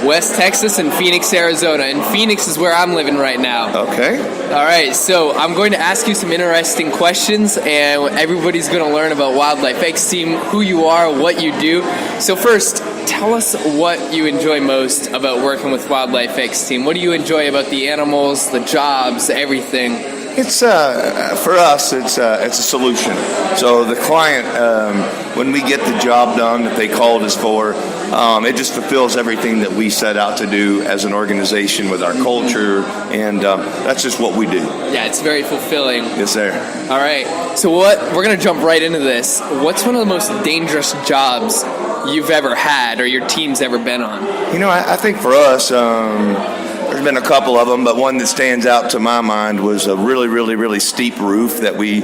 West Texas and Phoenix, Arizona. And Phoenix is where I'm living right now. Okay. All right, so I'm going to ask you some interesting questions, and everybody's going to learn about Wildlife X Team, who you are, what you do. So first, tell us what you enjoy most about working with Wildlife X Team. What do you enjoy about the animals, the jobs, everything? It's for us. It's a solution. So the client, when we get the job done that they called us for, it just fulfills everything that we set out to do as an organization with our culture, and that's just what we do. Yeah, it's very fulfilling. Yes, sir. All right. So we're going to jump right into this. What's one of the most dangerous jobs you've ever had or your team's ever been on? I think for us, there's been a couple of them, but one that stands out to my mind was a really, really, really steep roof that we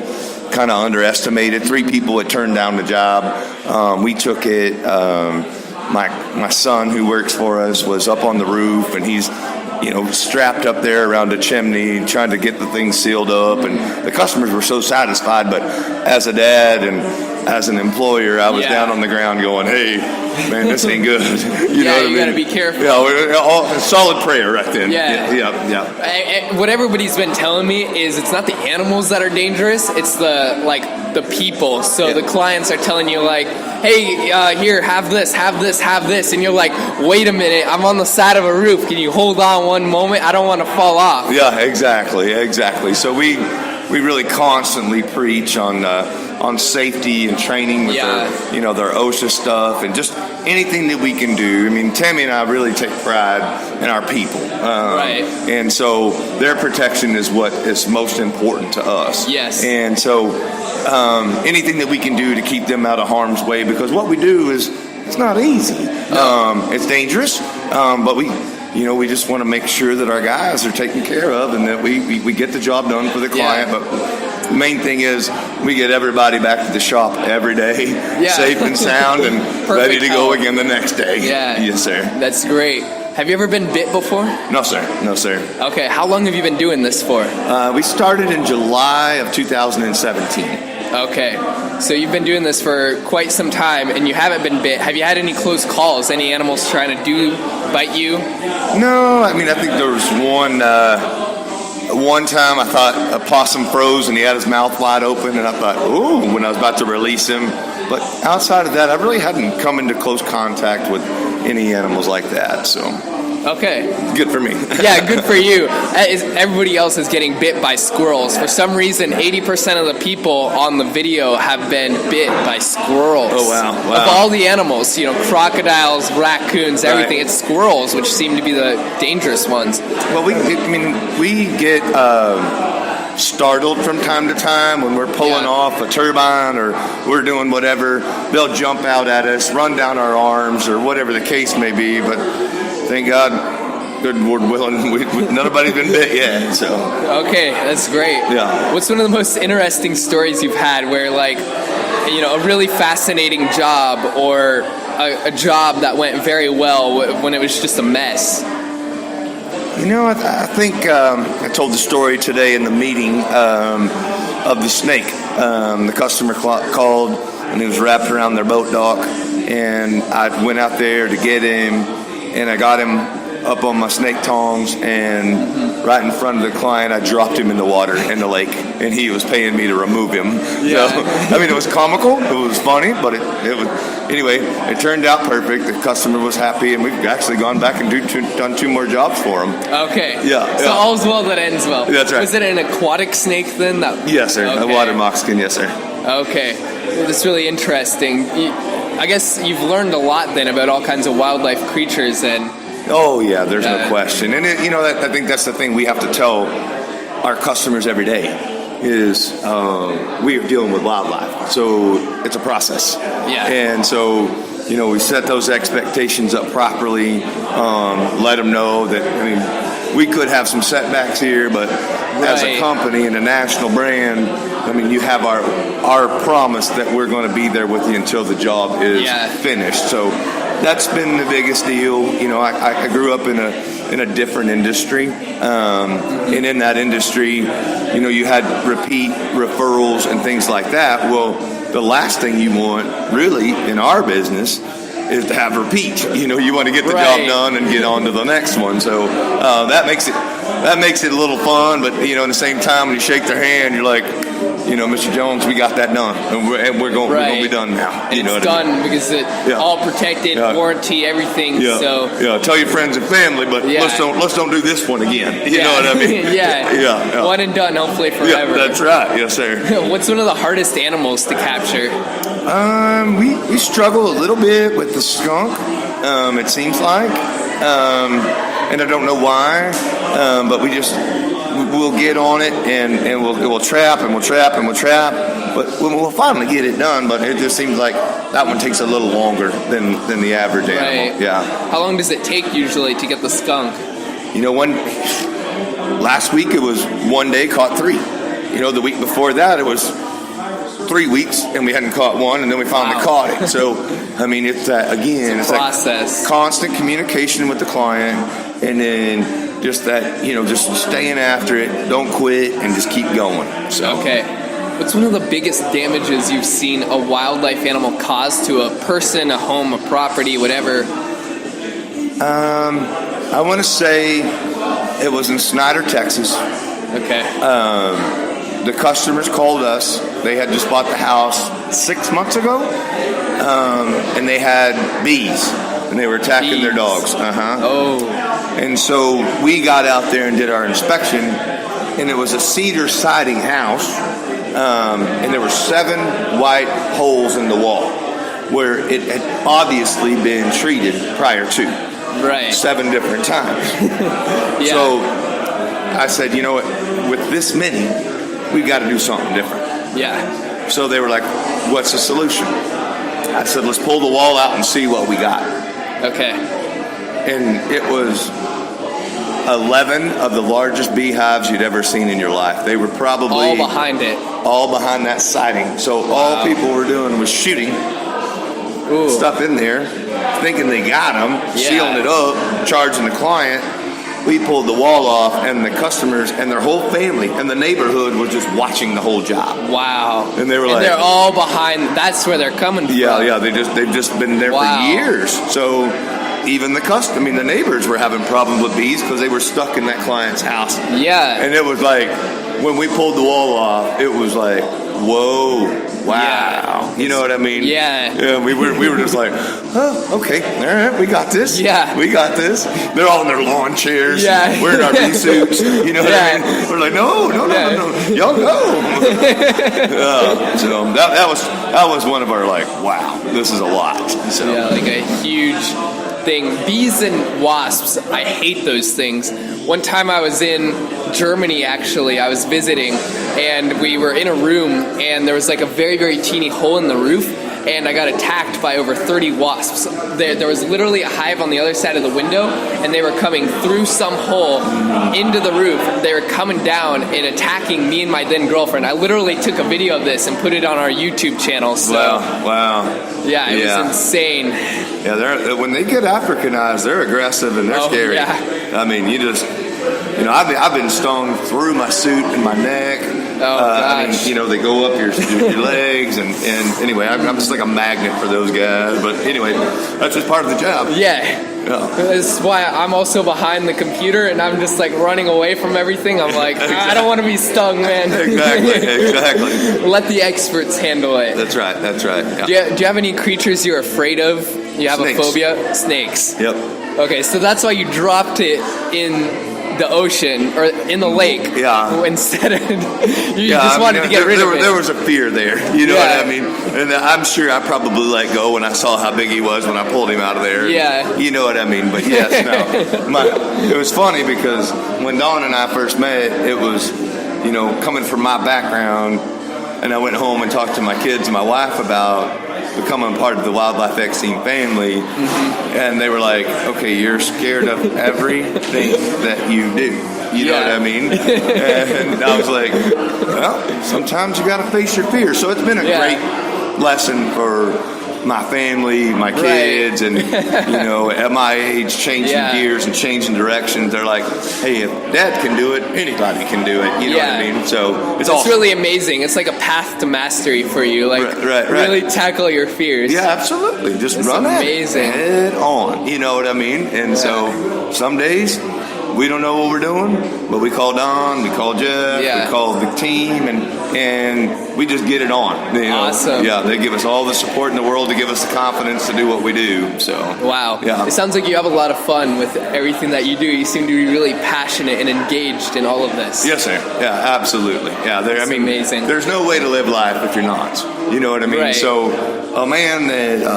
kind of underestimated. 3 people had turned down the job. We took it. My son, who works for us, was up on the roof, and he's strapped up there around a chimney trying to get the thing sealed up, and the customers were so satisfied. But as a dad and as an employer, I was down on the ground going, hey, man, this ain't good. You know what I mean? Got to be careful. Yeah, solid prayer right then. Yeah. What everybody's been telling me is it's not the animals that are dangerous, it's the people. So the clients are telling you hey, here, have this, and you're like, wait a minute, I'm on the side of a roof. Can you hold on one moment? I don't want to fall off. Yeah, exactly. So we really constantly preach on safety and training with their OSHA stuff and just anything that we can do. I mean, Tammy and I really take pride in our people. Right. And so their protection is what is most important to us. Yes. And so anything that we can do to keep them out of harm's way, because what we do is, it's not easy. No. It's dangerous, but we just want to make sure that our guys are taken care of and that we get the job done for the client. But the main thing is we get everybody back to the shop every day, safe and sound, and ready to go again the next day. Yeah. Yes, sir. That's great. Have you ever been bit before? No, sir. No, sir. Okay, how long have you been doing this for? We started in July of 2017. Okay, so you've been doing this for quite some time, and you haven't been bit. Have you had any close calls? Any animals trying to bite you? No, I mean, I think there was one time I thought a possum froze and he had his mouth wide open, and I thought, ooh, when I was about to release him. But outside of that, I really hadn't come into close contact with any animals like that, so. Okay. Good for me. Yeah, good for you. Everybody else is getting bit by squirrels. For some reason, 80% of the people on the video have been bit by squirrels. Oh, wow. Of all the animals, crocodiles, raccoons, everything, it's squirrels, which seem to be the dangerous ones. Well, we get startled from time to time when we're pulling off a turbine or we're doing whatever. They'll jump out at us, run down our arms, or whatever the case may be, but thank God, good Lord willing, nobody's been bit yet. So okay, that's great. Yeah. What's one of the most interesting stories you've had where, a really fascinating job or a job that went very well when it was just a mess? I think I told the story today in the meeting of the snake. The customer called and he was wrapped around their boat dock, and I went out there to get him. And I got him up on my snake tongs, and right in front of the client, I dropped him in the water in the lake, and he was paying me to remove him. Yeah. So, it was comical, it was funny, but it was anyway. It turned out perfect. The customer was happy, and we've actually gone back and done 2 more jobs for him. Okay. Yeah. So all's well that ends well. That's right. Was it an aquatic snake then? Yes, sir. Okay. A water moccasin. Yes, sir. Okay. Well, that's really interesting. I guess you've learned a lot then about all kinds of wildlife creatures and. Oh yeah, there's no question, and I think that's the thing we have to tell our customers every day is we are dealing with wildlife, so it's a process. Yeah. And so we set those expectations up properly, let them know that we could have some setbacks here, but as a company and a national brand, you have our promise that we're going to be there with you until the job is finished. So that's been the biggest deal. I grew up in a different industry, and in that industry, you had repeat referrals and things like that. Well, the last thing you want, really, in our business, is to have repeat. You want to get the job done and get on to the next one. So that makes it a little fun. But at the same time, when you shake their hand, you're like, Mr. Jones, we got that done, and we're going to be done now. And it's done because it all protected, warranty, everything. Yeah. So tell your friends and family, but let's don't do this one again. You know what I mean? Yeah. One and done, hopefully forever. Yeah, that's right. Yes, sir. What's one of the hardest animals to capture? We struggle a little bit with the skunk. It seems like, and I don't know why, but we'll get on it and we'll trap and we'll trap and we'll trap, but we'll finally get it done. But it just seems like that one takes a little longer than the average animal. Right. Yeah. How long does it take usually to get the skunk? Last week it was 1 day, caught 3. The week before that it was 3 weeks and we hadn't caught one, and then we finally caught it. So it's it's process. That constant communication with the client, and then just that just staying after it, don't quit, and just keep going. So okay. What's one of the biggest damages you've seen a wildlife animal cause to a person, a home, a property, whatever? I want to say it was in Snyder, Texas. Okay. The customers called us. They had just bought the house 6 months ago, and they had bees, and they were attacking their dogs. Oh. And so we got out there and did our inspection, and it was a cedar siding house, and there were 7 white holes in the wall where it had obviously been treated prior to. Right. 7 different times. Yeah. So I said, what, with this many, we've got to do something different. Yeah. So they were like, what's the solution? I said, let's pull the wall out and see what we got. Okay. And it was 11 of the largest beehives you'd ever seen in your life. They were probably All behind it. all behind that siding. So all people were doing was shooting Ooh. stuff in there, thinking they got them, sealing it up, charging the client. We pulled the wall off, and the customers and their whole family and the neighborhood was just watching the whole job. Wow. And they were like, they're all behind. That's where they're coming from. Yeah, they've just been there Wow. for years. So even the neighbors were having problems with bees because they were stuck in that client's house. Yeah. And it was like, when we pulled the wall off, it was like, whoa, wow. Yeah. You know what I mean? Yeah. We were just like, oh, okay, all right, we got this. Yeah. We got this. They're all in their lawn chairs. Yeah. Wearing our bee suits. You know what I Yeah. mean? We're like, no. Y'all go. So that was one of our like, wow, this is a lot. So Yeah, like a huge thing. Bees and wasps, I hate those things. One time I was in Germany, actually, I was visiting, and we were in a room, and there was like a very, very teeny hole in the roof, and I got attacked by over 30 wasps. There was literally a hive on the other side of the window, and they were coming through some hole into the roof. They were coming down and attacking me and my then girlfriend. I literally took a video of this and put it on our YouTube channel. So, wow. yeah, it Yeah. was insane. Yeah, when they get Africanized, they're aggressive and they're Oh, scary. yeah. I mean, I've been stung through my suit and my neck. Gosh. They go up your legs, and anyway, I'm just like a magnet for those guys. But anyway, that's just part of the job. Yeah. Yeah. That's why I'm also behind the computer, and I'm just like running away from everything. I'm like, I don't want to be stung, man. Exactly. Let the experts handle it. That's right. Yeah. Do you have any creatures you're afraid of? You have Snakes. a phobia? Snakes. Yep. Okay, so that's why you dropped it in the ocean or in the lake. Yeah. Instead of you just wanted to get rid of it. There was a fear there. You know Yeah. what I mean? And I'm sure I probably let go when I saw how big he was when I pulled him out of there. Yeah. You know what I mean? But yes, no. It was funny because when Dawn and I first met, it was, coming from my background, and I went home and talked to my kids and my wife about becoming part of the Wildlife X Team family, and they were like, okay, you're scared of everything that you do. You know what I mean? And I was like, well, sometimes you got to face your fears. So it's been a great lesson for my family, my kids, and at my age, changing gears and changing directions. They're like, hey, if Dad can do it, anybody can do it. You know what I mean? So it's awesome. really amazing. It's like a path to mastery for you. Like Right. really tackle your fears. Yeah, absolutely. Just It's run amazing. at it head on. You know what I mean? And so some days we don't know what we're doing, but we call Don, we call Jeff, we call the team, and we just get it on. Awesome. Yeah, they give us all the support in the world to give us the confidence to do what we do. So Wow. Yeah. It sounds like you have a lot of fun with everything that you do. You seem to be really passionate and engaged in all of this. Yes, sir. Yeah, absolutely. Yeah, amazing. There's no way to live life if you're not. You know what I mean? Right. So a man that,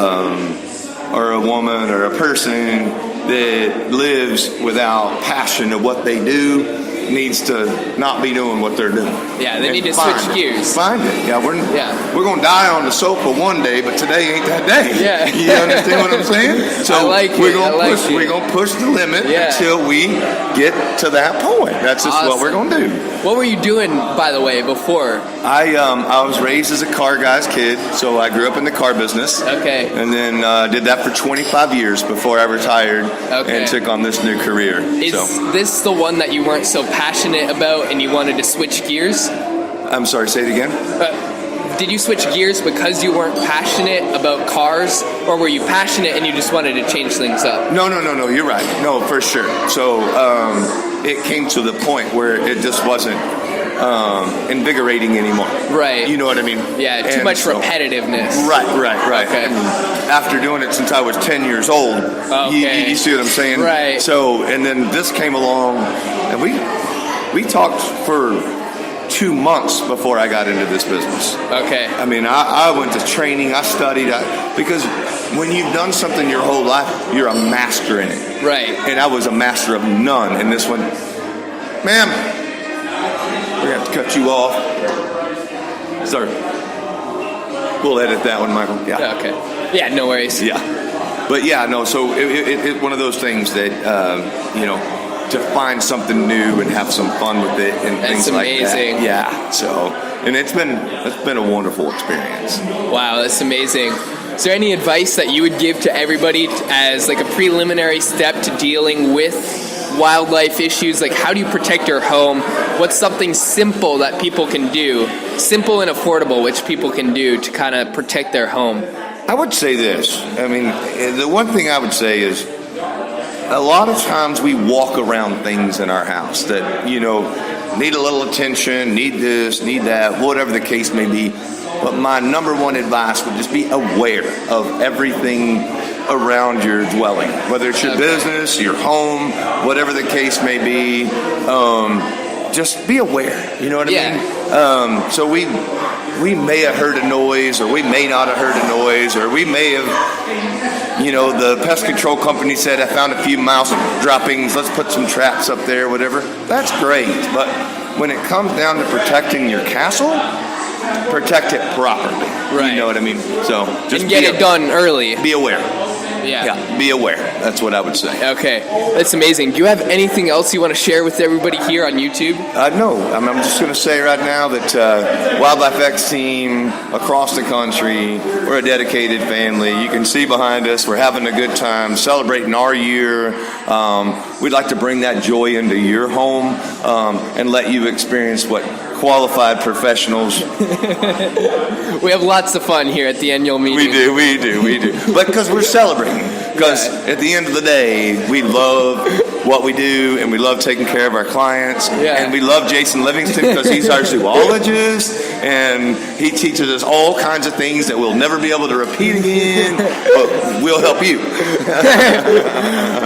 or a woman or a person that lives without passion of what they do needs to not be doing what they're doing. Yeah, they And need to find switch it. gears. Find it. Yeah, we're going to die on the sofa one day, but today ain't that day. Yeah. You understand what I'm saying? So I like we're it. gonna I like push. it. We're gonna push the limit Yeah. until we get to that point. That's just what we're Awesome. gonna do. What were you doing, by the way, before? I was raised as a car guy's kid, so I grew up in the car business. Okay. And then did that for 25 years before I retired and took on this new career. Is this the one that you weren't so passionate about and you wanted to switch gears? I'm sorry, say it again? Did you switch gears because you weren't passionate about cars, or were you passionate and you just wanted to change things up? No, you're right. No, for sure. So it came to the point where it just wasn't invigorating anymore. Right. You know what I mean? Yeah, too much repetitiveness. Right. Okay. And after doing it since I was 10 years old, you see what I'm saying? Right. So, and then this came along, and we talked for 2 months before I got into this business. Okay. I mean, I went to training, I studied, because when you've done something your whole life, you're a master in it. Right. And I was a master of none in this one. Ma'am, we're going to have to cut you off. Sorry. We'll edit that one, Michael. Yeah. Okay. Yeah, no worries. Yeah. But yeah, no, so it one of those things that, to find something new and have some fun with it and That's things like amazing. that. Yeah. So, and it's been a wonderful experience. Wow, that's amazing. Is there any advice that you would give to everybody as like a preliminary step to dealing with wildlife issues? Like, how do you protect your home? What's something simple that people can do, simple and affordable, which people can do to kind of protect their home? I would say this. I mean, the one thing I would say is a lot of times we walk around things in our house that, need a little attention, need this, need that, whatever the case may be. But my number one advice would just be aware of everything around your dwelling, whether it's your business, your home, whatever the case may be. Just be aware. You know what I mean? So we may have heard a noise, or we may not have heard a noise, or we may have, the pest control company said, I found a few mouse droppings, let's put some traps up there, whatever. That's great. But when it comes down to protecting your castle, protect it properly. Right. You know what I mean? So just And get it done early. Be aware. Yeah. Be aware. That's what I would say. Okay, that's amazing. Do you have anything else you want to share with everybody here on YouTube? No, I'm just going to say right now that Wildlife X team across the country, we're a dedicated family. You can see behind us, we're having a good time, celebrating our year. We'd like to bring that joy into your home and let you experience what qualified professionals. We have lots of fun here at the annual meeting. We do. But because we're celebrating. Because at the end of the day, we love what we do, and we love taking care of our clients. Yeah. And we love Jason Livingston because he's our zoologist, and he teaches us all kinds of things that we'll never be able to repeat again, but we'll help you.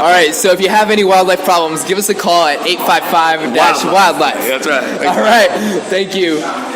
All right, so if you have any wildlife problems, give us a call at 855-WILDLIFE. That's right. All right, thank you.